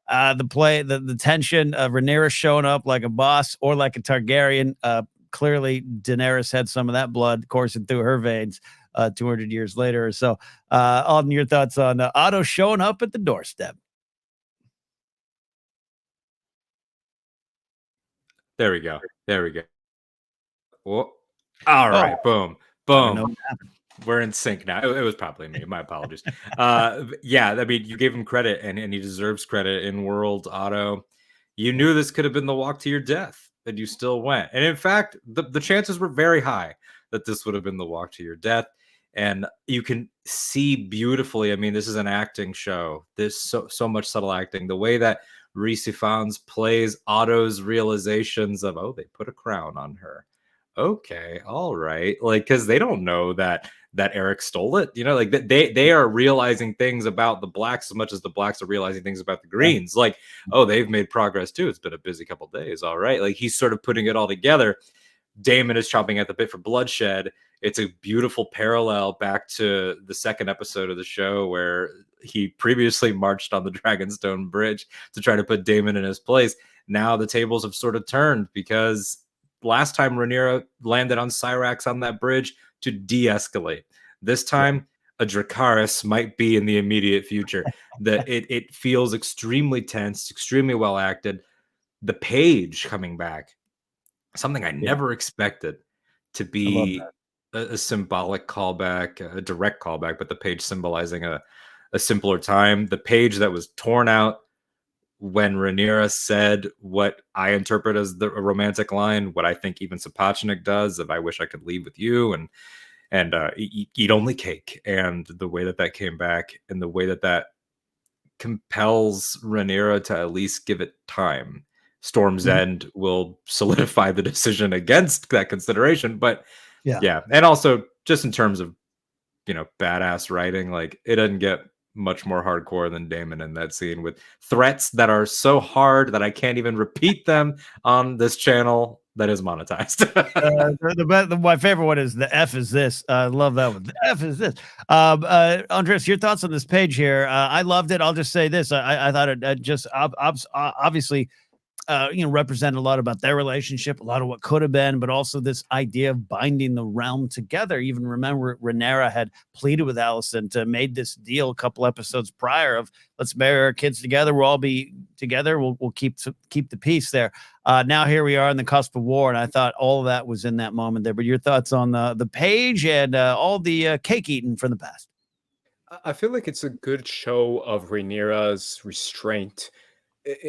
the play, the tension of Rhaenyra showing up like a boss or like a Targaryen. Clearly, Daenerys had some of that blood coursing through her veins 200 years later or so. Alden, your thoughts on Otto showing up at the doorstep? There we go. Whoa. All right. Boom. We're in sync now. It was probably me. My apologies. Yeah, I mean, you gave him credit, and he deserves credit. In world, Otto, you knew this could have been the walk to your death, and you still went. And in fact, the chances were very high that this would have been the walk to your death. And you can see beautifully. I mean, this is an acting show. There's so much subtle acting. The way that Rhys Ifans plays Otto's realizations of, oh, they put a crown on her. Okay, all right. Like, because they don't know that Eric stole it. You know, like they are realizing things about the blacks as much as the blacks are realizing things about the greens. Like, oh, they've made progress too. It's been a busy couple days. All right. Like, he's sort of putting it all together. Daemon is chomping at the bit for bloodshed. It's a beautiful parallel back to the second episode of the show where he previously marched on the Dragonstone bridge to try to put Daemon in his place. Now the tables have sort of turned, because last time Rhaenyra landed on Syrax on that bridge to de-escalate. This time, a Dracarys might be in the immediate future. That it feels extremely tense, extremely well acted. The page coming back, something I never expected to be a symbolic callback, a direct callback, but the page symbolizing a simpler time. The page that was torn out when Rhaenyra said what I interpret as a romantic line, what I think even Sapochnik does, of I wish I could leave with you and eat only cake. And the way that came back, and the way that compels Rhaenyra to at least give it time. Storm's End will solidify the decision against that consideration. But yeah. And also just in terms of, badass writing, like, it doesn't get much more hardcore than Daemon in that scene, with threats that are so hard that I can't even repeat them on this channel that is monetized. My favorite one is the F is this. I love that one. The F is this. Andres, your thoughts on this page here? I loved it. I'll just say this. I thought it just obviously represented a lot about their relationship, a lot of what could have been, but also this idea of binding the realm together. Even remember, Rhaenyra had pleaded with Alicent, made this deal a couple episodes prior of, let's marry our kids together. We'll all be together. We'll keep the peace there. Now here we are in the cusp of war, and I thought all of that was in that moment there. But your thoughts on the page and all the cake eating from the past? I feel like it's a good show of Rhaenyra's restraint,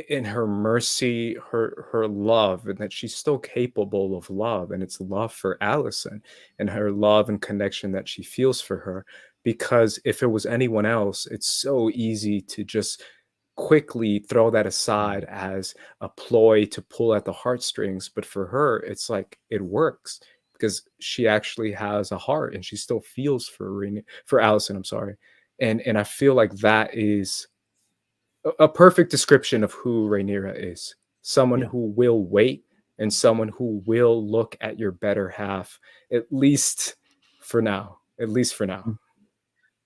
in her mercy, her love, and that she's still capable of love, and it's love for Alicent and her love and connection that she feels for her. Because if it was anyone else, it's so easy to just quickly throw that aside as a ploy to pull at the heartstrings. But for her, it's like it works because she actually has a heart and she still feels for Alicent. I'm sorry, and I feel like that is a perfect description of who Rhaenyra is. Someone who will wait, and someone who will look at your better half, at least for now.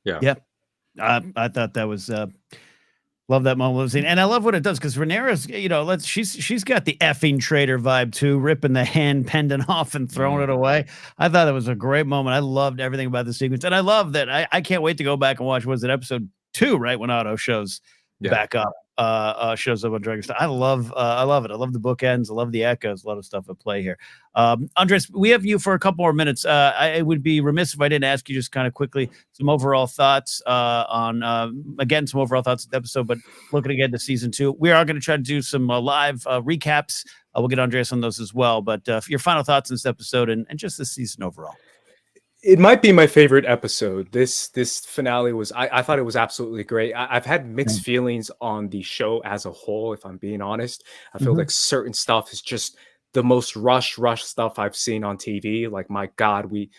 Yeah. I thought that was love that moment, and I love what it does, because Rhaenyra's, she's got the effing traitor vibe too, ripping the hand pendant off and throwing it away. I thought that was a great moment. I loved everything about the sequence, and I love that. I can't wait to go back and watch. Was it episode 2, right, when Otto shows back up shows up on Dragonstone. I love it. I love the bookends. I love the echoes. A lot of stuff at play here. Andres, we have you for a couple more minutes. I would be remiss if I didn't ask you just kind of quickly some overall thoughts on again some overall thoughts of the episode, but looking again to season 2. We are going to try to do some live recaps. We'll get Andres on those as well. But your final thoughts on this episode and just this season overall. It might be my favorite episode. This finale was, I thought it was absolutely great. I've had mixed feelings on the show as a whole, if I'm being honest. I feel like certain stuff is just the most rush stuff I've seen on TV. Like, my God, we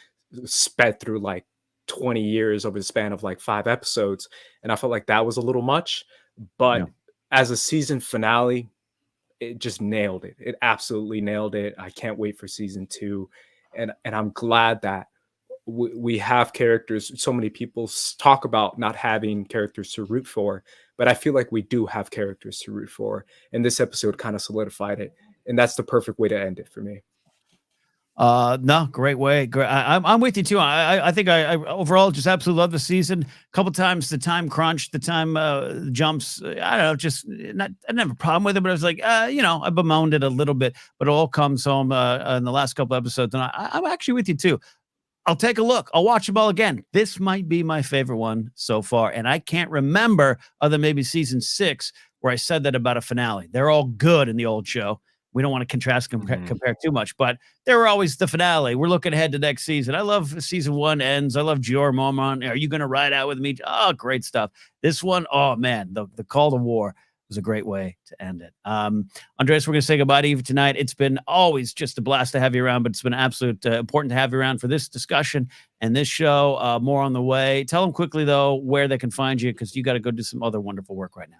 sped through like 20 years over the span of like 5 episodes. And I felt like that was a little much. But as a season finale, it just nailed it. It absolutely nailed it. I can't wait for season 2. And I'm glad that we have characters. So many people talk about not having characters to root for, but I feel like we do have characters to root for. And this episode kind of solidified it. And that's the perfect way to end it for me. No, great way. Great. I'm with you too. I think I overall just absolutely love the season. A couple times the time crunch, the time jumps. I don't know, just not. I didn't have a problem with it, but I was like, I bemoaned it a little bit. But it all comes home in the last couple episodes, and I'm actually with you too. I'll take a look. I'll watch them all again. This might be my favorite one so far. And I can't remember other than maybe season 6 where I said that about a finale. They're all good in the old show. We don't want to contrast, compare too much, but they were always the finale. We're looking ahead to next season. I love season 1 ends. I love Jorah Mormont. Are you going to ride out with me? Oh, great stuff. This one, oh man, the call to war was a great way to end it. Andres, we're going to say goodbye to you tonight. It's been always just a blast to have you around, but it's been absolute important to have you around for this discussion and this show. More on the way. Tell them quickly, though, where they can find you, because you got to go do some other wonderful work right now.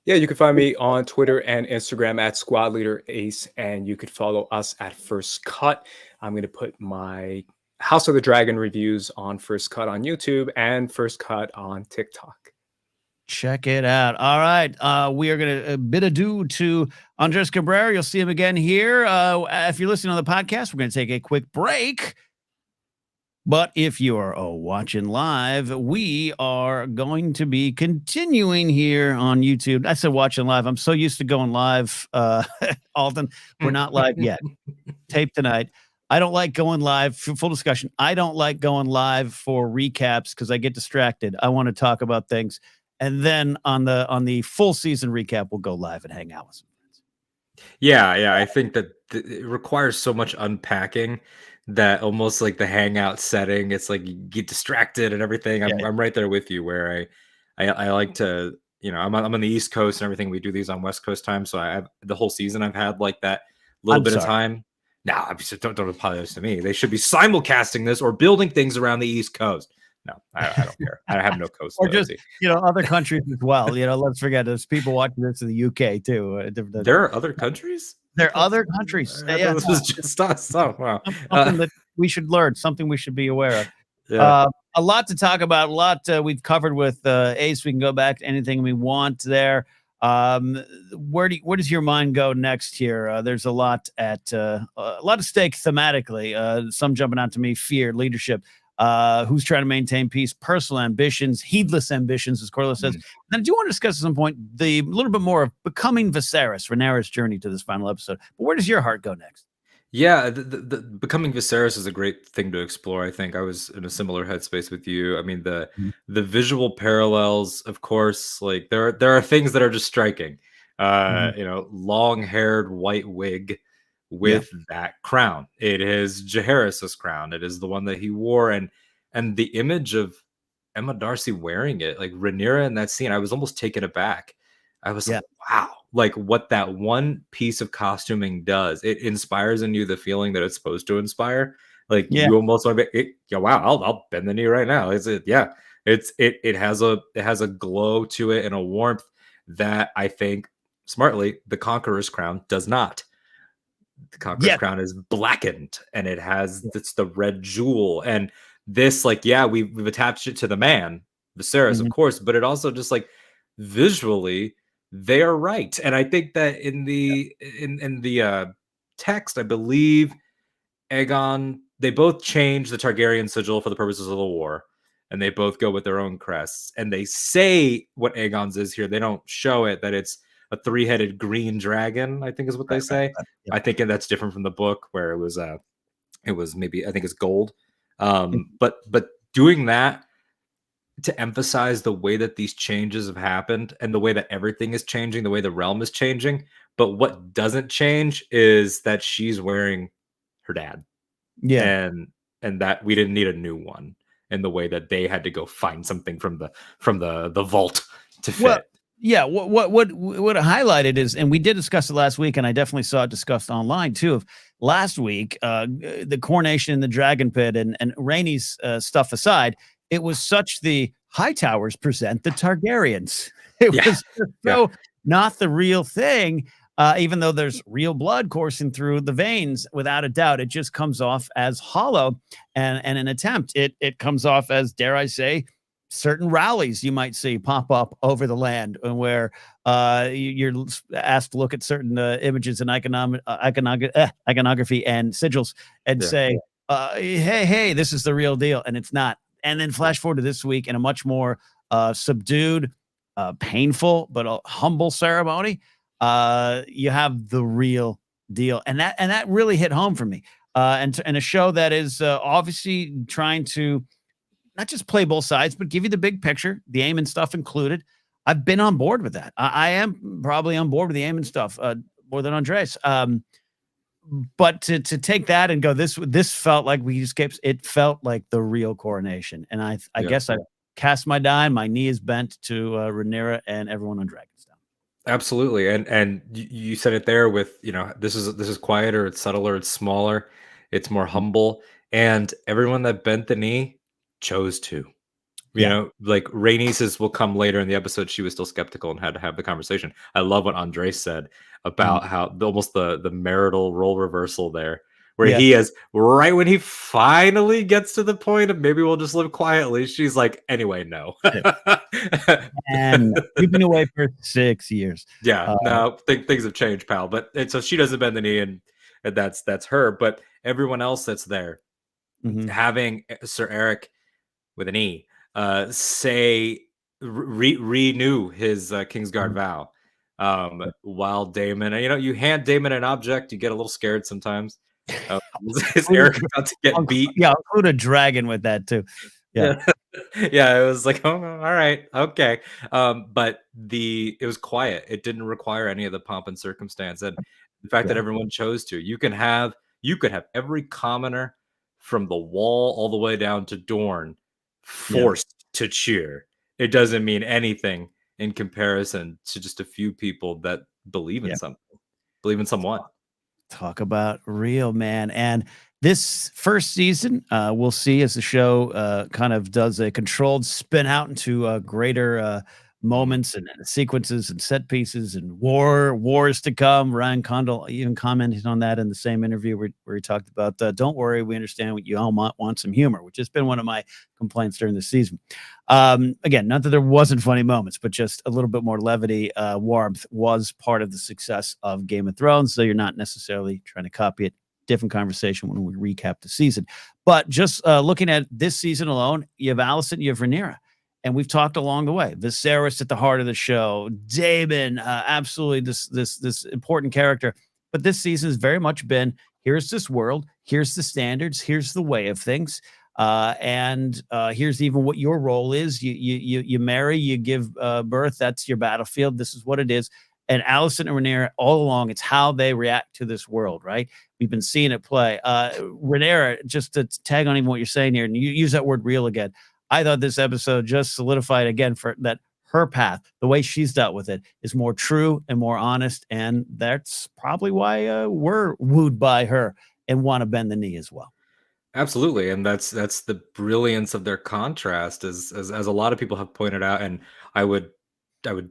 Yeah, you can find me on Twitter and Instagram at Squad Leader Ace, and you could follow us at First Cut. I'm going to put my House of the Dragon reviews on First Cut on YouTube and First Cut on TikTok. Check it out. All right. We are going to bid adieu to Andres Cabrera. You'll see him again here. If you're listening on the podcast, we're going to take a quick break. But if you are watching live, we are going to be continuing here on YouTube. I said watching live. I'm so used to going live, Alden. We're not live yet. Tape tonight. I don't like going live. Full discussion. I don't like going live for recaps because I get distracted. I want to talk about things. And then on the full season recap, we'll go live and hang out with some friends. Yeah. I think that it requires so much unpacking that almost like the hangout setting, it's like you get distracted and everything. I'm right there with you where I like to, I'm on the East Coast and everything. We do these on West Coast time. So I have the whole season I've had like that little bit of time. No, don't apologize to me. They should be simulcasting this or building things around the East Coast. No, I don't care. I have no coast. Or just, other countries as well. Let's forget there's people watching this in the UK too. There are other countries? There are other countries. Yeah, this was just us. Oh, wow. Something that we should learn, something we should be aware of. Yeah. A lot to talk about, a lot we've covered with Ace. We can go back to anything we want there. Where does your mind go next here? There's a lot at stake thematically. Some jumping out to me: fear, leadership. Who's trying to maintain peace, personal ambitions, heedless ambitions, as Corliss says. Then I do want to discuss at some point the little bit more of becoming Viserys, Rhaenyra's journey to this final episode. But where does your heart go next? Yeah, the becoming Viserys is a great thing to explore. I think I was in a similar headspace with you. I mean, the visual parallels, of course, like there are things that are just striking. Long-haired white wig with that crown. It is Jaehaerys's crown. It is the one that he wore, and the image of Emma Darcy wearing it, like Rhaenyra in that scene, I was almost taken aback. I was like, wow, like what that one piece of costuming does. It inspires in you the feeling that it's supposed to inspire. Like you almost want to be, wow, I'll bend the knee right now. It has a glow to it and a warmth that I think smartly the Conqueror's crown does not. The Conqueror's crown is blackened and it's the red jewel. And this, we've attached it to the man, Viserys, of course, but it also just like visually, they are right. And I think that in the text, I believe Aegon, they both changed the Targaryen sigil for the purposes of the war. and they both go with their own crests. And they say what Aegon's is here. They don't show it, that it's a 3-headed green dragon, I think is what they say. Yep. I think that's different from the book, where it was maybe, I think it's gold. But doing that to emphasize the way that these changes have happened and the way that everything is changing, the way the realm is changing. But what doesn't change is that she's wearing her dad. Yeah. And that we didn't need a new one, in the way that they had to go find something from the vault to fit. Well, yeah. What it highlighted is, and we did discuss it last week, and I definitely saw it discussed online too. Of last week, the coronation in the dragon pit and Rhaenys stuff aside, it was such the Hightowers present the Targaryens. It was so not the real thing. Even though there's real blood coursing through the veins, without a doubt, it just comes off as hollow and an attempt. It comes off as, dare I say, certain rallies you might see pop up over the land, where you're asked to look at certain images and iconography and sigils and say, hey, this is the real deal. And it's not. And then flash forward to this week in a much more subdued, painful, but humble ceremony. You have the real deal, and that really hit home for me. And a show that is obviously trying to not just play both sides, but give you the big picture, the Aemon stuff included. I've been on board with that. I am probably on board with the Aemon stuff more than Andres. But to take that and go, this felt like it felt like the real coronation, and I guess I cast my die. My knee is bent to Rhaenyra and everyone on Dragonstone. Absolutely. And you said it there with, this is quieter, it's subtler, it's smaller, it's more humble. And everyone that bent the knee chose to. You know, like Rhaenys will come later in the episode. She was still skeptical and had to have the conversation. I love what Andres said about how almost the marital role reversal there, where he is right when he finally gets to the point of maybe we'll just live quietly. She's like, anyway, no. And we've been away for 6 years. No, things have changed, pal. But so she doesn't bend the knee, and that's her. But everyone else that's there, having Sir Eric with an E say renew his Kingsguard vow, while Daemon, you hand Daemon an object, you get a little scared sometimes. Is Eric about to get beat? Yeah, I'll include a dragon with that too. Yeah. It was like, oh, all right, okay. But it was quiet. It didn't require any of the pomp and circumstance, and the fact that everyone chose to. You could have every commoner from the wall all the way down to Dorne forced to cheer. It doesn't mean anything in comparison to just a few people that believe in something, believe in someone. Talk about real, man. And this first season, we'll see as the show kind of does a controlled spin out into greater moments and sequences and set pieces and wars to come. Ryan Condal even commented on that in the same interview where he talked about, don't worry, we understand what you all want some humor, which has been one of my complaints during the season. Again, not that there wasn't funny moments, but just a little bit more levity, warmth was part of the success of Game of Thrones. So you're not necessarily trying to copy it. Different conversation when we recap the season. But just looking at this season alone, you have Alicent, you have Rhaenyra. And we've talked along the way. Viserys at the heart of the show. Daemon, absolutely this important character. But this season has very much been, here's this world, here's the standards, here's the way of things. And here's even what your role is. You marry, you give birth, that's your battlefield. This is what it is. And Alicent and Rhaenyra, all along, it's how they react to this world, right? We've been seeing it play. Rhaenyra, just to tag on even what you're saying here, and you use that word real again. I thought this episode just solidified again for that her path, the way she's dealt with it, is more true and more honest. And that's probably why we're wooed by her and want to bend the knee as well. Absolutely. And that's the brilliance of their contrast, as a lot of people have pointed out. And I would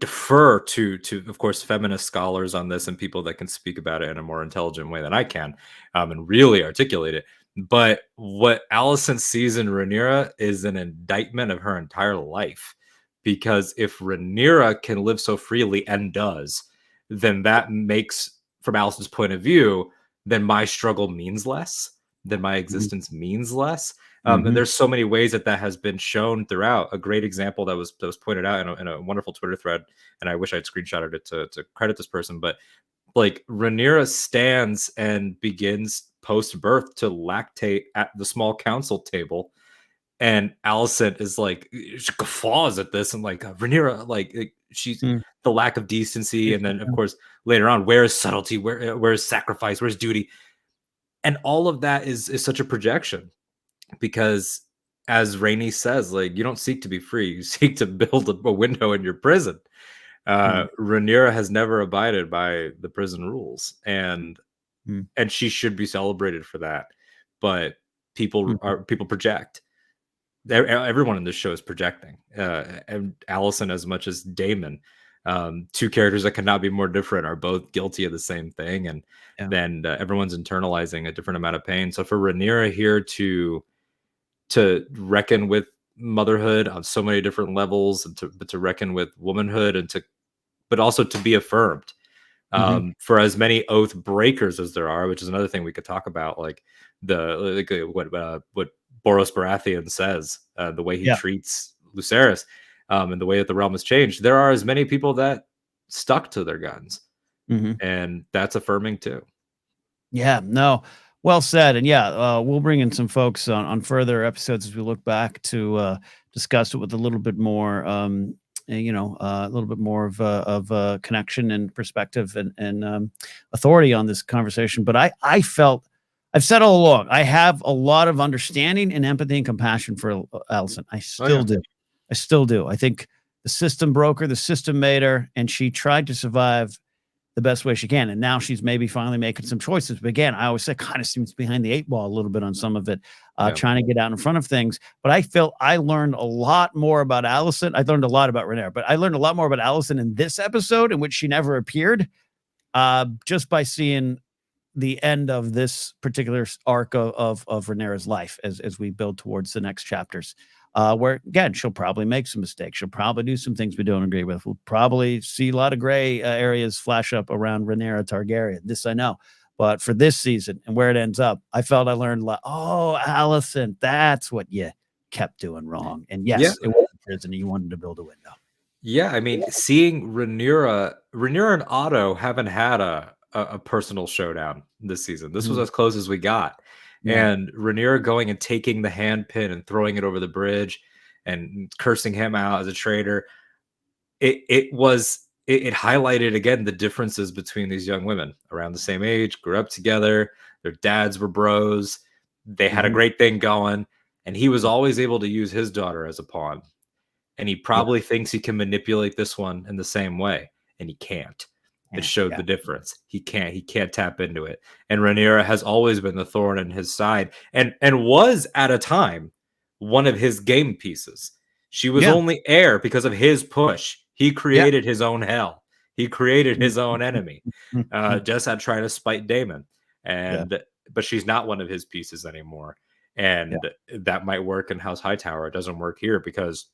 defer to of course feminist scholars on this and people that can speak about it in a more intelligent way than I can, and really articulate it. But what Alicent sees in Rhaenyra is an indictment of her entire life, because if Rhaenyra can live so freely and does, then that makes, from Alicent's point of view, then my struggle means less. then my existence means less. And there's so many ways that has been shown throughout. A great example that was pointed out in a wonderful Twitter thread, and I wish I'd screenshotted it to credit this person, but like Rhaenyra stands and begins post-birth to lactate at the small council table, and Alicent is like, she guffaws at this, and like Rhaenyra, like she's the lack of decency, and then of course later on, where is subtlety, where is sacrifice, where's duty, and all of that is such a projection, because as Rhaenys says, like, you don't seek to be free, you seek to build a window in your prison. Rhaenyra has never abided by the prison rules, and she should be celebrated for that. But people project. Everyone in this show is projecting, and Alicent as much as Daemon, two characters that cannot be more different, are both guilty of the same thing, and then everyone's internalizing a different amount of pain. So for Rhaenyra here to reckon with motherhood on so many different levels, and to reckon with womanhood, but also to be affirmed, for as many oath breakers as there are, which is another thing we could talk about, like what Boros Baratheon says, the way he treats Lucerys, and the way that the realm has changed. There are as many people that stuck to their guns, and that's affirming too. Yeah, no, well said. And we'll bring in some folks on further episodes as we look back to discuss it with a little bit more, a little bit more of connection and perspective and authority on this conversation. But I felt, I've said all along, I have a lot of understanding and empathy and compassion for Alicent. I still do. I still do. I think the system broke her, the system made her, and she tried to survive the best way she can. And now she's maybe finally making some choices. But again, I always say kind of seems behind the 8 ball a little bit on some of it, trying to get out in front of things. But I feel I learned a lot more about Alicent. I learned a lot about Rhaenyra, but I learned a lot more about Alicent in this episode, in which she never appeared, just by seeing the end of this particular arc of Rhaenyra's life as we build towards the next chapters. Where again, she'll probably make some mistakes. She'll probably do some things we don't agree with. We'll probably see a lot of gray areas flash up around Rhaenyra Targaryen. This I know. But for this season and where it ends up, I felt I learned a lot. Oh, Alicent, that's what you kept doing wrong. And yes, it was a prison. You wanted to build a window. Yeah, I mean, seeing Rhaenyra and Otto haven't had a personal showdown this season. This was as close as we got. And Rhaenyra going and taking the hand pin and throwing it over the bridge and cursing him out as a traitor. It highlighted again the differences between these young women around the same age, grew up together, their dads were bros, they had a great thing going, and he was always able to use his daughter as a pawn. And he probably thinks he can manipulate this one in the same way, and he can't. It showed the difference. He can't tap into it. And Rhaenyra has always been the thorn in his side, and was at a time one of his game pieces. She was only heir because of his push. He created his own hell. He created his own enemy, just at trying to spite Daemon. But she's not one of his pieces anymore. And that might work in House Hightower. It doesn't work here because,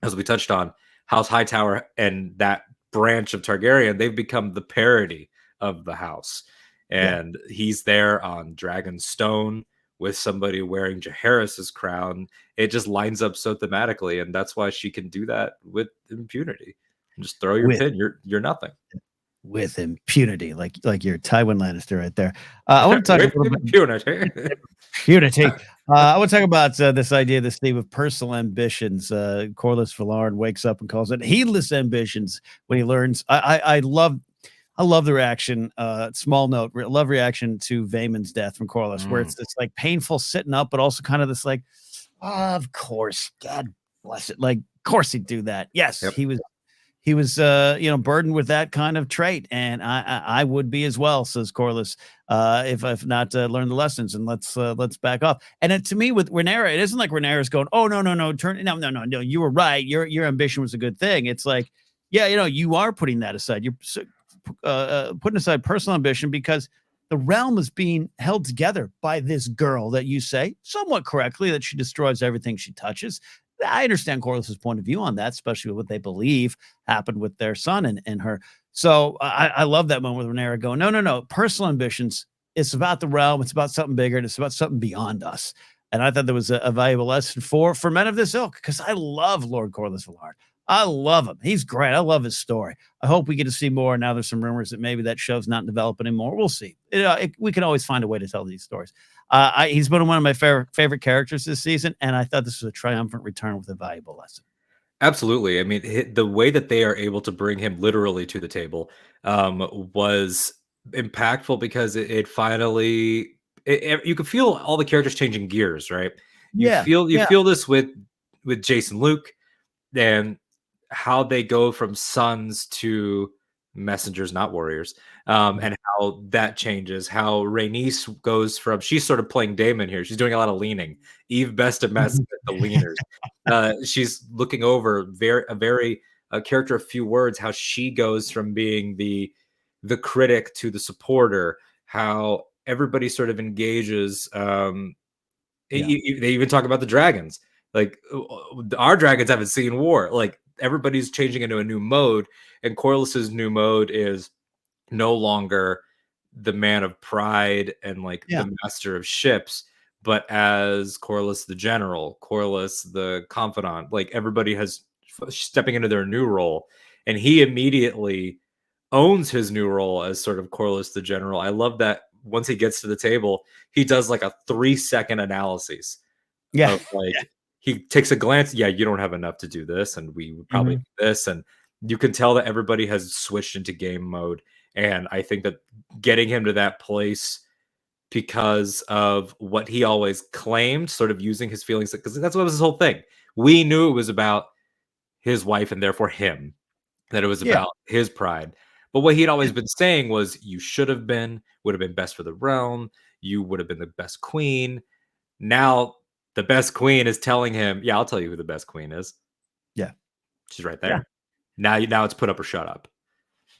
as we touched on, House Hightower and that branch of Targaryen, they've become the parody of the house. And he's there on Dragonstone with somebody wearing Jaehaerys's crown. It just lines up so thematically, and that's why she can do that with impunity. Just throw your pin. You're nothing. With impunity, like you're Tywin Lannister right there. I want to talk a little bit impunity. I want to talk about this idea, this theme of personal ambitions. Corlys Velarde wakes up and calls it heedless ambitions when he learns. I love the reaction. Small note, love reaction to Vaemon's death from Corlys, where it's this like painful sitting up, but also kind of this like, of course, God bless it. Like, of course he'd do that. Yes, he was burdened with that kind of trait, and I would be as well, says Corlys, if not learn the lessons. And let's back off. And to me, with Rhaenyra, it isn't like Rhaenyra's going, oh no, no, you were right. Your ambition was a good thing. It's like, you are putting that aside. You're putting aside personal ambition because the realm is being held together by this girl that you say somewhat correctly that she destroys everything she touches. I understand Corlys' point of view on that, especially what they believe happened with their son and her. So I love that moment with Rhaenyra going, no, personal ambitions It's about the realm. It's about something bigger. And it's about something beyond us. And I thought there was a valuable lesson for men of this ilk, because I love Lord Corlys Villard. I love him. He's great. I love his story. I hope we get to see more. Now there's some rumors that maybe that show's not developing anymore. We'll see. We can always find a way to tell these stories. He's been one of my favorite characters this season, and I thought this was a triumphant return with a valuable lesson. Absolutely. I mean, the way that they are able to bring him literally to the table was impactful, because it finally you could feel all the characters changing gears, right? You feel this with Jason Luke, and how they go from sons to messengers, not warriors, and how that changes. How Rhaenys goes from, she's sort of playing Daemon here. She's doing a lot of leaning. Eve Best-a-Mess at the leaners. She's looking over a character of few words. How she goes from being the critic to the supporter. How everybody sort of engages. They even talk about the dragons. Like, our dragons haven't seen war. Like, everybody's changing into a new mode, and Corlys's new mode is no longer the man of pride and the master of ships, but as Corlys the general, Corlys the confidant. Like, everybody has stepping into their new role, and he immediately owns his new role as sort of Corlys the general. I love that once he gets to the table, he does like a 3-second analysis. Of he takes a glance. Yeah, you don't have enough to do this, and we would probably do this. And you can tell that everybody has switched into game mode. And I think that getting him to that place, because of what he always claimed, sort of using his feelings, because that's what was his whole thing. We knew it was about his wife and therefore him, that it was about his pride. But what he'd always been saying was, you would have been best for the realm. You would have been the best queen. Now the best queen is telling him, yeah, I'll tell you who the best queen is. Yeah. She's right there. Yeah. Now it's put up or shut up.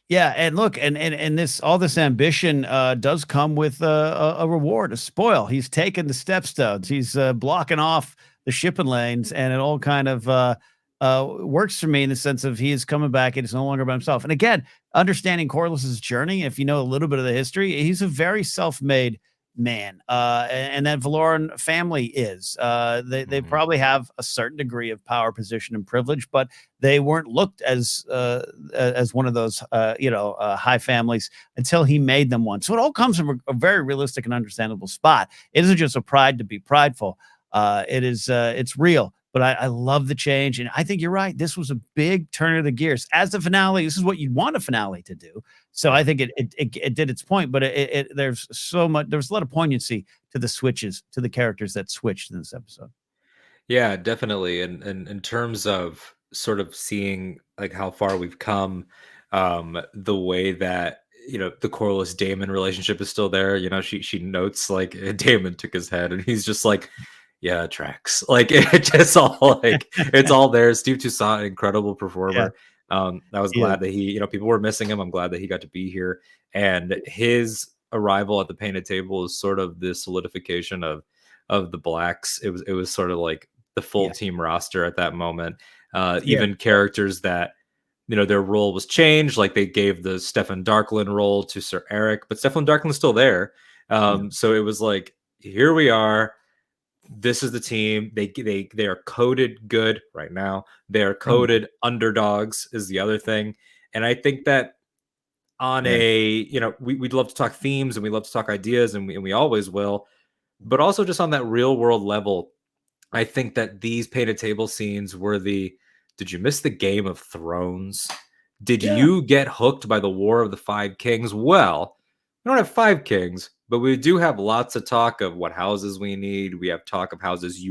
Yeah, and look, and this, all this ambition does come with a reward, a spoil. He's taken the stepstones. He's blocking off the shipping lanes, and it all kind of works for me in the sense of he is coming back and it's no longer by himself. And again, understanding Corlys's journey, if you know a little bit of the history, he's a very self-made man, and that Valoran family is. They probably have a certain degree of power, position, and privilege, but they weren't looked as one of those high families until he made them one. So it all comes from a very realistic and understandable spot. It isn't just a pride to be prideful. It's real. But I love the change, and I think you're right. This was a big turn of the gears. As the finale, this is what you'd want a finale to do. So I think it did its point, but there's so much. There's a lot of poignancy to the switches, to the characters that switched in this episode. Yeah, definitely. And in terms of sort of seeing like how far we've come, the way that the Corlys Daemon relationship is still there. She notes like Daemon took his head, and he's just like, yeah, it tracks. Like, it just all it's all there. Steve Toussaint, incredible performer. I was glad that he, people were missing him. I'm glad that he got to be here, and his arrival at the painted table is sort of the solidification of the Blacks. It was sort of like the full team roster at that moment. Even characters that their role was changed, like they gave the Stefan Darklin role to Sir Eric, but Stefan Darklin's still there. So it was like, here we are. This is the team. They are coded good right now. They are coded underdogs is the other thing. And I think that on we'd love to talk themes, and we love to talk ideas, and we always will. But also just on that real world level, I think that these painted table scenes were did you miss the Game of Thrones? Did you get hooked by the War of the Five Kings? Well, we don't have 5 kings, but we do have lots of talk of what houses we need. We have talk of houses,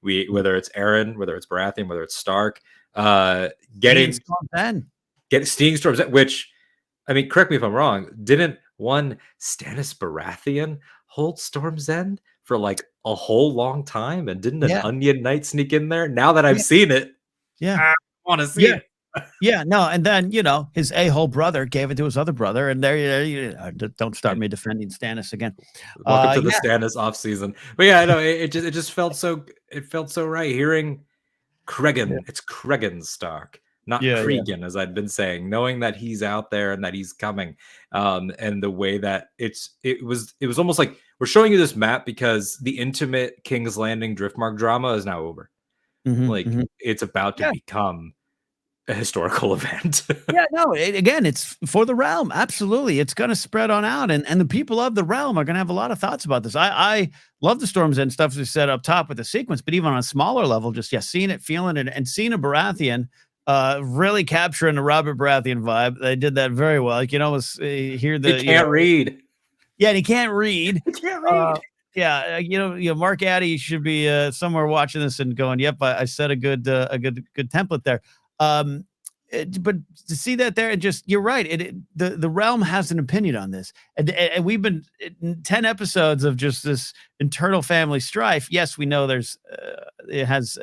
whether it's Aaron, whether it's Baratheon, whether it's Stark, seeing storms, which, I mean, correct me if I'm wrong, didn't one Stannis Baratheon hold Storm's End for like a whole long time? And didn't an Onion Knight sneak in there? Now that I've seen it, I want to see it. No, and then his a-hole brother gave it to his other brother, and don't start me defending Stannis again. Welcome to the Stannis off season. But yeah, I know it just felt so right hearing Cregan. It's Cregan Stark. not Yeah, yeah. Cregan, as I'd been saying, knowing that he's out there and that he's coming. And the way that it was almost like we're showing you this map because the intimate King's Landing Driftmark drama is now over. Like it's about to become a historical event. Yeah, no, again, it's for the realm. Absolutely. It's going to spread on out. And the people of the realm are going to have a lot of thoughts about this. I love the Storm's End stuff we set up top with the sequence, but even on a smaller level, just, seeing it, feeling it, and seeing a Baratheon really capturing the Robert Baratheon vibe. They did that very well. You can almost hear the... He can't read. Yeah, and he can't read. He can't read. Mark Addy should be somewhere watching this and going, "Yep, I set a good template there." But to see that there, and just you're right. The realm has an opinion on this, and we've been 10 episodes of just this internal family strife. Yes, we know it has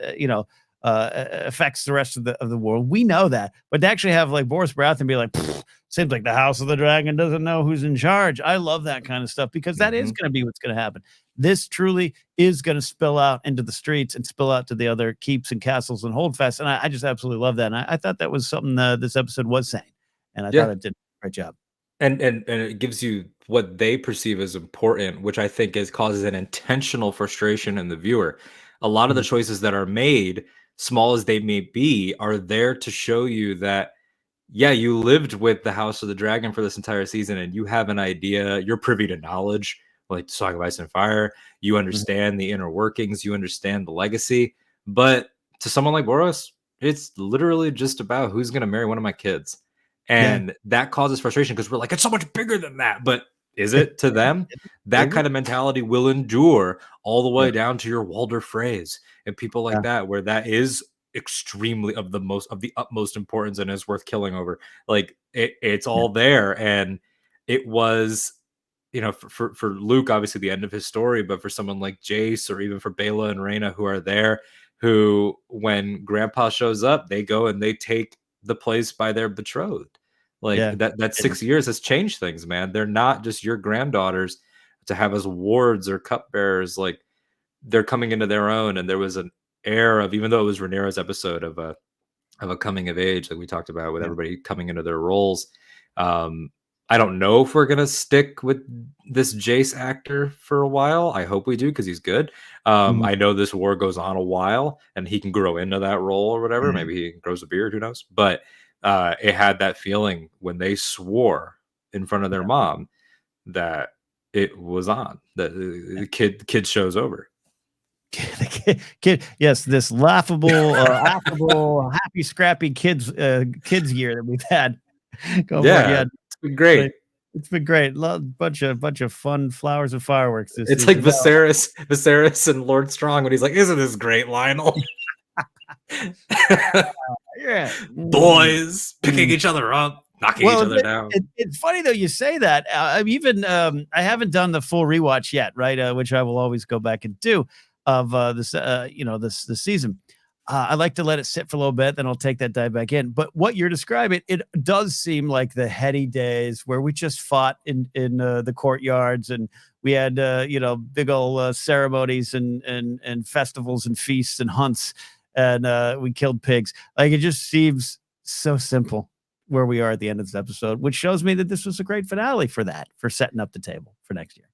affects the rest of the world. We know that, but to actually have like Boris Baratheon be like, seems like the House of the Dragon doesn't know who's in charge. I love that kind of stuff because that is going to be what's going to happen. This truly is going to spill out into the streets and spill out to the other keeps and castles and holdfasts. And I just absolutely love that. And I thought that was something this episode was saying. And I thought it did a great job. And it gives you what they perceive as important, which I think causes an intentional frustration in the viewer. A lot of the choices that are made, small as they may be, are there to show you that, yeah, you lived with the House of the Dragon for this entire season and you have an idea, you're privy to knowledge, like Song of Ice and Fire, you understand the inner workings, you understand the legacy. But to someone like Boros, it's literally just about who's going to marry one of my kids. And that causes frustration because we're like, it's so much bigger than that. But is it to them? That kind of mentality will endure all the way down to your Walder Freys and people like that, where that is extremely of the utmost importance and is worth killing over. Like it's all there. And it was, for Luke, obviously the end of his story, but for someone like Jace or even for Bela and Rhaena who are there, who when Grandpa shows up, they go and they take the place by their betrothed. Like that 6 years has changed things, man. They're not just your granddaughters to have as wards or cupbearers. Like they're coming into their own. And there was an air of, even though it was Rhaenyra's episode of a coming of age that we talked about with everybody coming into their roles. I don't know if we're going to stick with this Jace actor for a while. I hope we do because he's good. I know this war goes on a while and he can grow into that role or whatever. Maybe he grows a beard, who knows? But it had that feeling when they swore in front of their mom that it was on, that the kid show's over. Kid, yes, this laughable, affable, happy, scrappy kids year that we've had. It's been great. It's been great. Bunch of fun flowers and fireworks. It's like Viserys and Lord Strong when he's like, "Isn't this great, Lionel?" Boys picking each other up, knocking each other down. It's funny though you say that. I haven't done the full rewatch yet, right? Which I will always go back and do of this season. I like to let it sit for a little bit, then I'll take that dive back in. But what you're describing, it does seem like the heady days where we just fought in the courtyards and we had big old ceremonies and festivals and feasts and hunts and we killed pigs. Like it just seems so simple where we are at the end of this episode, which shows me that this was a great finale for setting up the table for next year.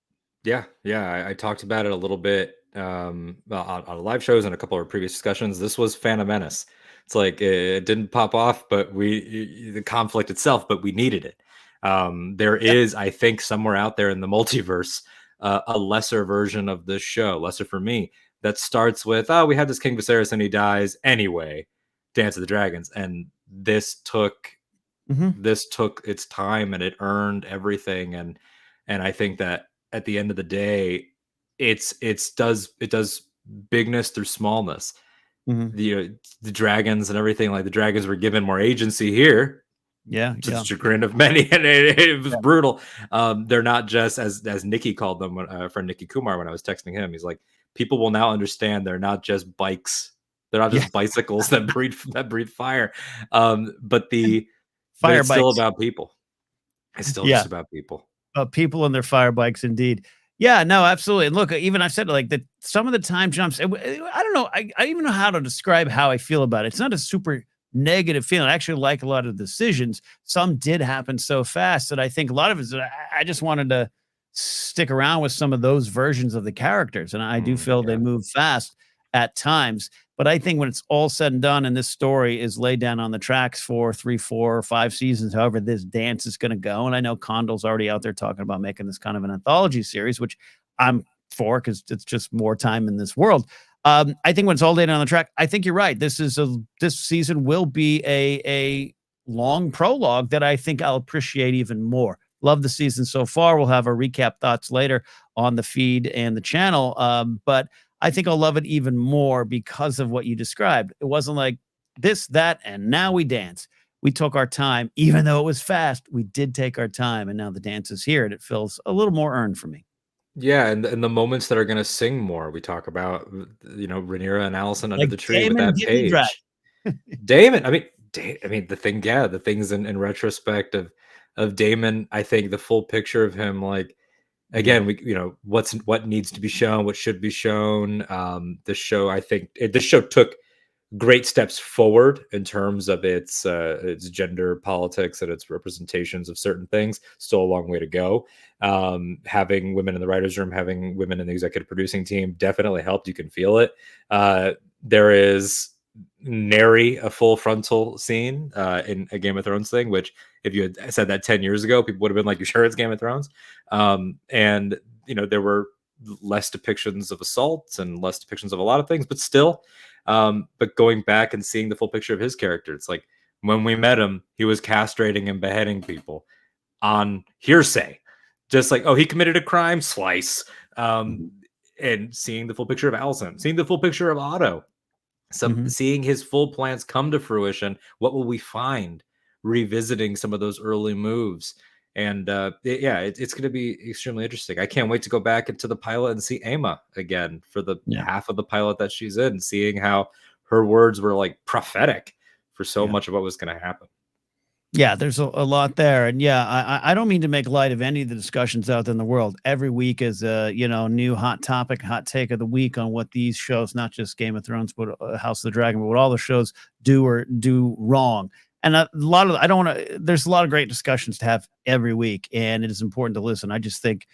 Yeah. I talked about it a little bit on live shows and a couple of previous discussions. This was Phantom Menace. It's like it didn't pop off, but the conflict itself, but we needed it. There is, I think, somewhere out there in the multiverse, a lesser version of this show, lesser for me, that starts with, we had this King Viserys and he dies anyway, Dance of the Dragons. And this took its time and it earned everything. And I think that at the end of the day, it does bigness through smallness. The dragons and everything, like the dragons were given more agency here. To the chagrin of many, and it was brutal. They're not just as Nikki called them, friend Nikki Kumar, when I was texting him. He's like, people will now understand they're not just bikes. They're not just bicycles that breathe fire. But it's still about people. It's still just about people. People and their fire bikes, indeed. Yeah, no, absolutely. And look, even I've said like that some of the time jumps, I don't know. I even know how to describe how I feel about it. It's not a super negative feeling. I actually like a lot of the decisions. Some did happen so fast that I think a lot of it is I just wanted to stick around with some of those versions of the characters. And I do feel they move fast at times. But I think when it's all said and done, and this story is laid down on the tracks for 3, 4, or 5 seasons, however this dance is going to go. And I know Condell's already out there talking about making this kind of an anthology series, which I'm for because it's just more time in this world. I think when it's all laid on the track, I think you're right. This season will be a long prologue that I think I'll appreciate even more. Love the season so far. We'll have our recap thoughts later on the feed and the channel. But I think I'll love it even more because of what you described. It wasn't like this, that, and now we dance. We took our time, even though it was fast. We did take our time, and now the dance is here, and it feels a little more earned for me. Yeah, and the moments that are going to sing more. We talk about, Rhaenyra and Alicent under Like the tree with Daemon that getting dragged. page. Daemon, the things in retrospect of Daemon, I think the full picture of him, like, again, what needs to be shown, what should be shown. This show, I think, this show took great steps forward in terms of its gender politics and its representations of certain things. Still a long way to go. Having women in the writers' room, having women in the executive producing team definitely helped. You can feel it. There is nary a full frontal scene in a Game of Thrones thing, which if you had said that 10 years ago, people would have been like, you sure it's Game of Thrones? And there were less depictions of assaults and less depictions of a lot of things, but still, but going back and seeing the full picture of his character, it's like when we met him, he was castrating and beheading people on hearsay, just like, oh, he committed a crime, slice. And seeing the full picture of Alicent, seeing the full picture of Otto, seeing his full plans come to fruition. What will we find revisiting some of those early moves? And it's going to be extremely interesting. I can't wait to go back into the pilot and see Aemma again for the half of the pilot that she's in, seeing how her words were like prophetic for so much of what was going to happen. Yeah, there's a lot there. And I don't mean to make light of any of the discussions out there in the world. Every week is a, new hot topic, hot take of the week on what these shows, not just Game of Thrones, but House of the Dragon, but what all the shows do or do wrong. And there's a lot of great discussions to have every week, and it is important to listen. I just think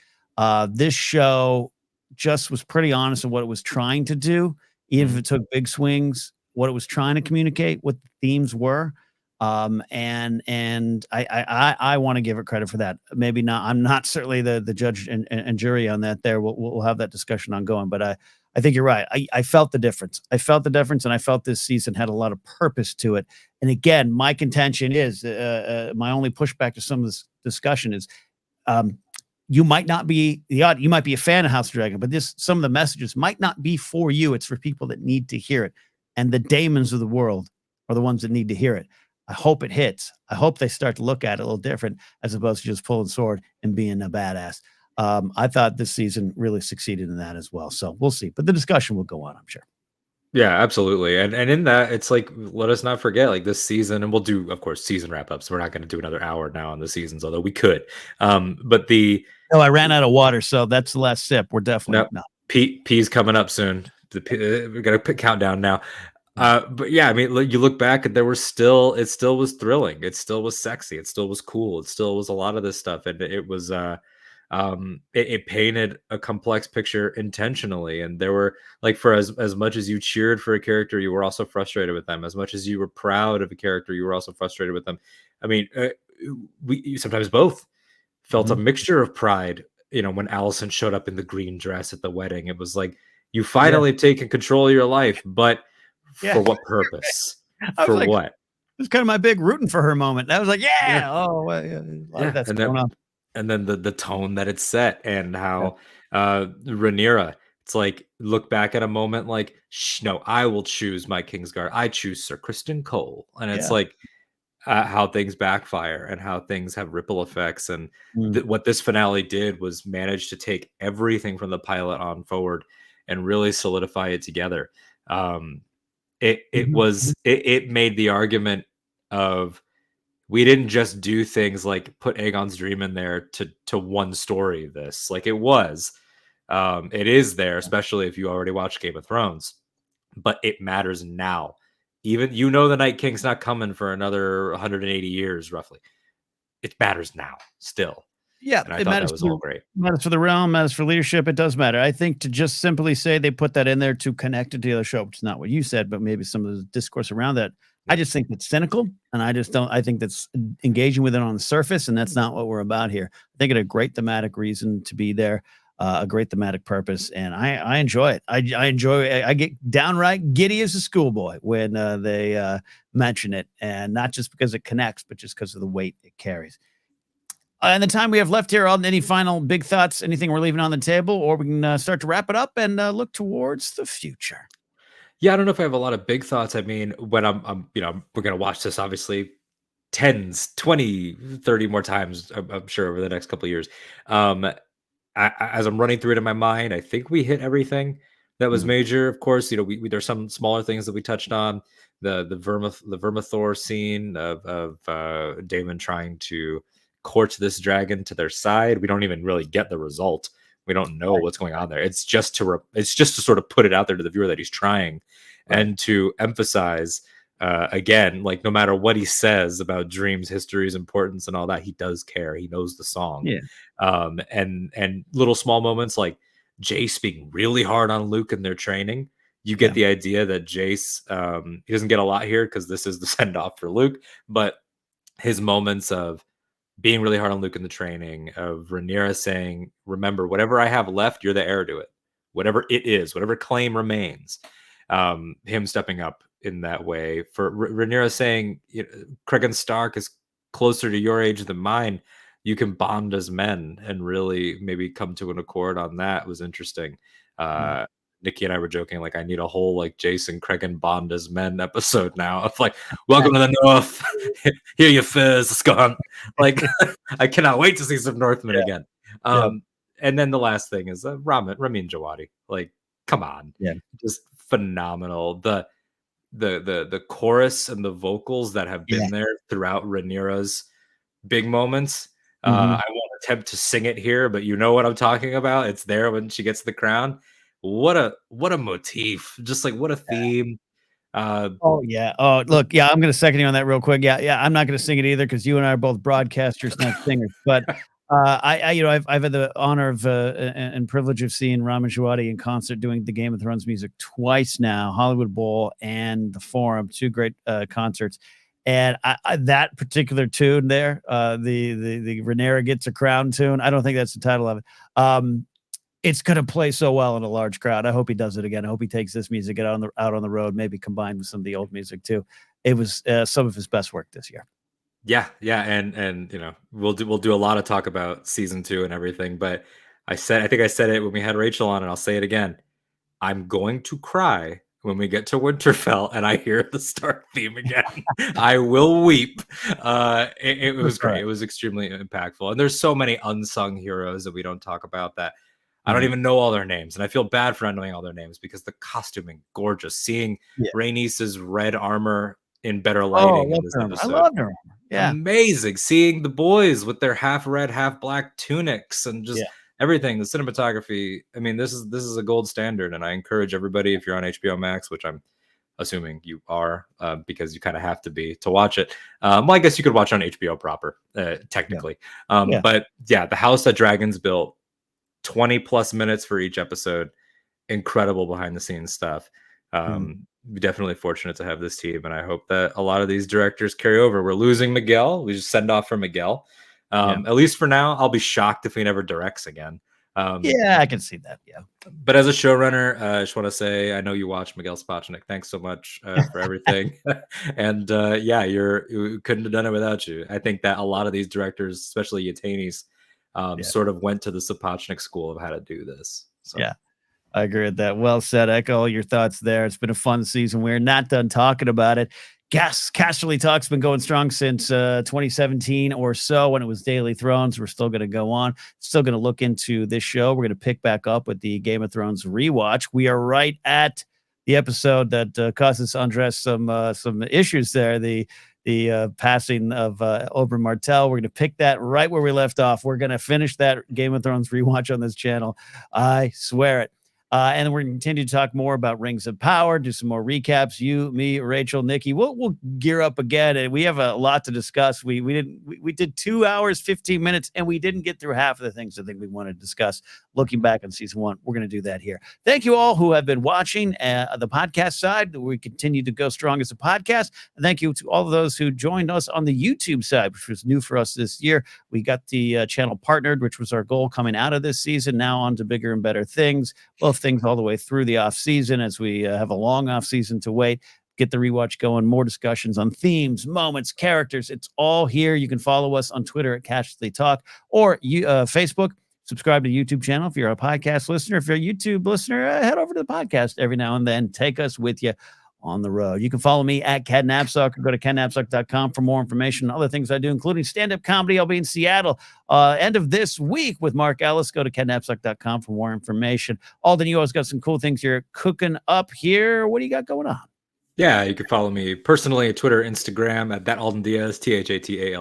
this show just was pretty honest in what it was trying to do, even if it took big swings, what it was trying to communicate, what the themes were. And I want to give it credit for that. Maybe not. I'm not certainly the judge and jury on that. We'll have that discussion ongoing, but I think you're right. I felt the difference. And I felt this season had a lot of purpose to it. And again, my contention is my only pushback to some of this discussion is you might not be you might be a fan of House of Dragon, but some of the messages might not be for you. It's for people that need to hear it, and the Daemons of the world are the ones that need to hear it. I hope it hits. I hope they start to look at it a little different as opposed to just pulling sword and being a badass. I thought this season really succeeded in that as well. So we'll see. But the discussion will go on, I'm sure. Yeah, absolutely. And in that, it's like, let us not forget, like, this season, and we'll do, of course, season wrap-ups. We're not going to do another hour now on the seasons, although we could. But I ran out of water, so that's the last sip. We're definitely not. Pea's coming up soon. We got to put countdown now. But yeah, I mean, you look back and it still was thrilling. It still was sexy. It still was cool. It still was a lot of this stuff. And it was, it painted a complex picture intentionally. And there were, like, for as much as you cheered for a character, you were also frustrated with them. As much as you were proud of a character, you were also frustrated with them. I mean, we sometimes both felt a mixture of pride. When Alicent showed up in the green dress at the wedding, it was like, you finally taken control of your life, but for what purpose? For like, what? It was kind of my big rooting for her moment. I was like, that's going on. And then the tone that it set, and how Rhaenyra, it's like, look back at a moment like, no, I will choose my Kingsguard. I choose Sir Criston Cole. And it's like how things backfire and how things have ripple effects. And what this finale did was manage to take everything from the pilot on forward and really solidify it together. It made the argument of, we didn't just do things like put Aegon's Dream in there to one story. This, like, it is there, especially if you already watched Game of Thrones, but it matters now even the Night King's not coming for another 180 years, roughly. It matters now, still. Yeah, And I it thought that matters was for all great. matters for the realm, matters for leadership. It does matter. I think to just simply say they put that in there to connect it to the other show, which is not what you said, but maybe some of the discourse around that. I Yeah. just think it's cynical, and I just don't. I think that's engaging with it on the surface, and that's not what we're about here. I think it a great thematic reason to be there, a great thematic purpose, and I enjoy it. I enjoy. I get downright giddy as a schoolboy when they mention it, and not just because it connects, but just because of the weight it carries. And the time we have left here, Alden, any final big thoughts, anything we're leaving on the table, or we can start to wrap it up and look towards the future. Yeah, I don't know if I have a lot of big thoughts. I mean, when we're going to watch this obviously tens, 20, 30 more times, I'm sure, over the next couple of years. As I'm running through it in my mind, I think we hit everything that was major. Of course, we there's some smaller things that we touched on. The Vermithor scene of Daemon trying to court this dragon to their side. We don't even really get the result. We don't know what's going on there. It's just to sort of put it out there to the viewer that he's trying, and to emphasize again, like, no matter what he says about dreams, history's importance, and all that, he does care. He knows the song. And little small moments like Jace being really hard on Luke in their training. You get the idea that Jace, he doesn't get a lot here because this is the send off for Luke, but his moments of being really hard on Luke in the training, of Rhaenyra saying, remember, whatever I have left, you're the heir to it. Whatever it is, whatever claim remains. Him stepping up in that way. For Rhaenyra saying, Cregan Stark is closer to your age than mine. You can bond as men and really maybe come to an accord on that was interesting. Nikki and I were joking, like, I need a whole, like, Jason Cregan bond as men episode now of, like, welcome to the North. Here your furs, it's gone. Like, I cannot wait to see some Northmen again. And then the last thing is Ramin Djawadi. Like, come on. Just phenomenal. The chorus and the vocals that have been there throughout Rhaenyra's big moments. I won't attempt to sing it here, but you know what I'm talking about. It's there when she gets the crown. What a motif. Just like, what a theme. Oh, look, I'm going to second you on that real quick. I'm not going to sing it either because you and I are both broadcasters, not singers. But I've had the honor of and privilege of seeing Ramin Djawadi in concert doing the Game of Thrones music twice now, Hollywood Bowl and the Forum, two great concerts. And that particular tune there, the Rhaenyra Gets a Crown tune, I don't think that's the title of it. It's going to play so well in a large crowd. I hope he does it again. I hope he takes this music out on the road, maybe combined with some of the old music too. It was some of his best work this year. Yeah, and we'll do a lot of talk about season 2 and everything. But I think I said it when we had Rachel on, and I'll say it again. I'm going to cry when we get to Winterfell and I hear the Stark theme again. I will weep. It was great. It was extremely impactful, and there's so many unsung heroes that we don't talk about that. I don't even know all their names, and I feel bad for not knowing all their names because the costuming, gorgeous. Seeing Rhaenys' red armor in better lighting in this episode. I love her. Yeah, amazing. Seeing the boys with their half red, half black tunics and just everything. The cinematography. I mean, this is a gold standard, and I encourage everybody, if you're on HBO Max, which I'm assuming you are, because you kind of have to be to watch it. Well, I guess you could watch it on HBO proper, technically. But yeah, the house that dragons built. 20 plus minutes for each episode. Incredible behind the scenes stuff. Definitely fortunate to have this team, and I hope that a lot of these directors carry over. We're losing Miguel. We just send off for Miguel. At least for now. I'll be shocked if he never directs again. I can see that. But as a showrunner, I just want to say, I know you watch Miguel Sapochnik. Thanks so much for everything. And you couldn't have done it without you. I think that a lot of these directors, especially Yatanis, sort of went to the Sapochnik school of how to do this. So. Yeah, I agree with that. Well said. Echo all your thoughts there. It's been a fun season. We're not done talking about it. Casterly Talk's been going strong since 2017 or so when it was Daily Thrones. We're still going to go on. Still going to look into this show. We're going to pick back up with the Game of Thrones rewatch. We are right at the episode that causes Andres some issues there. The passing of Oberyn Martell. We're going to pick that right where we left off. We're going to finish that Game of Thrones rewatch on this channel. I swear it. And we're going to continue to talk more about Rings of Power, do some more recaps. You, me, Rachel, Nikki, we'll gear up again, and we have a lot to discuss. We did 2 hours, 15 minutes, and we didn't get through half of the things I think we wanted to discuss. Looking back on season 1, we're going to do that here. Thank you all who have been watching the podcast side. We continue to go strong as a podcast. And thank you to all of those who joined us on the YouTube side, which was new for us this year. We got the channel partnered, which was our goal coming out of this season. Now on to bigger and better things. Both things all the way through the off season as we have a long off season to wait. Get the rewatch going, more discussions on themes, moments, characters. It's all here. You can follow us on Twitter at Casterly Talk or Facebook. Subscribe to the YouTube channel if you're a podcast listener. If you're a YouTube listener, head over to the podcast every now and then. Take us with you on the road. You can follow me at Ken Napzok or go to kennapzok.com for more information and other things I do, including stand-up comedy. I'll be in Seattle end of this week with Mark Ellis. Go to kennapzok.com for more information. Alden, you always got some cool things you're cooking up here. What do you got going on? Yeah, you can follow me personally at Twitter, Instagram at that Alden Diaz, ThatAldenDiaz,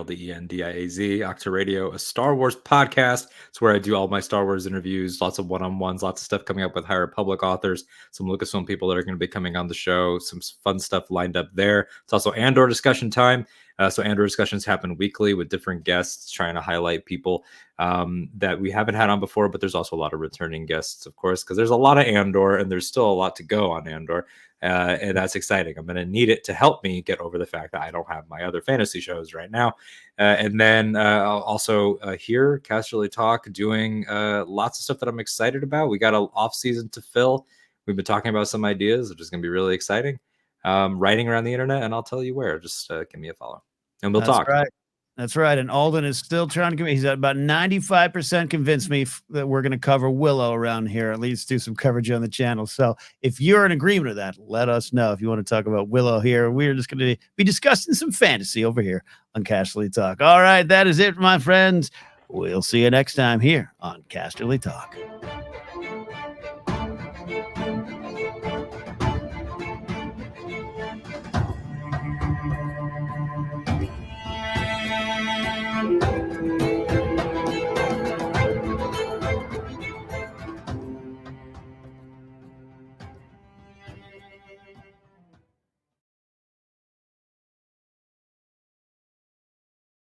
Octa Radio, a Star Wars podcast. It's where I do all my Star Wars interviews, lots of one-on-ones, lots of stuff coming up with High Republic authors, some Lucasfilm people that are going to be coming on the show, some fun stuff lined up there. It's also Andor discussion time. So Andor discussions happen weekly with different guests, trying to highlight people that we haven't had on before, but there's also a lot of returning guests, of course, because there's a lot of Andor and there's still a lot to go on Andor. And that's exciting. I'm going to need it to help me get over the fact that I don't have my other fantasy shows right now. And then I'll also hear Casterly Talk doing lots of stuff that I'm excited about. We got an off season to fill. We've been talking about some ideas, which is going to be really exciting. Writing around the internet, and I'll tell you where. Just give me a follow, and we'll talk. Right. That's right. And Alden is still trying to convince. He's at about 95% convinced me that we're going to cover Willow around here, at least do some coverage on the channel. So if you're in agreement with that, let us know if you want to talk about Willow here. We're just going to be discussing some fantasy over here on Casterly Talk. All right. That is it, my friends. We'll see you next time here on Casterly Talk.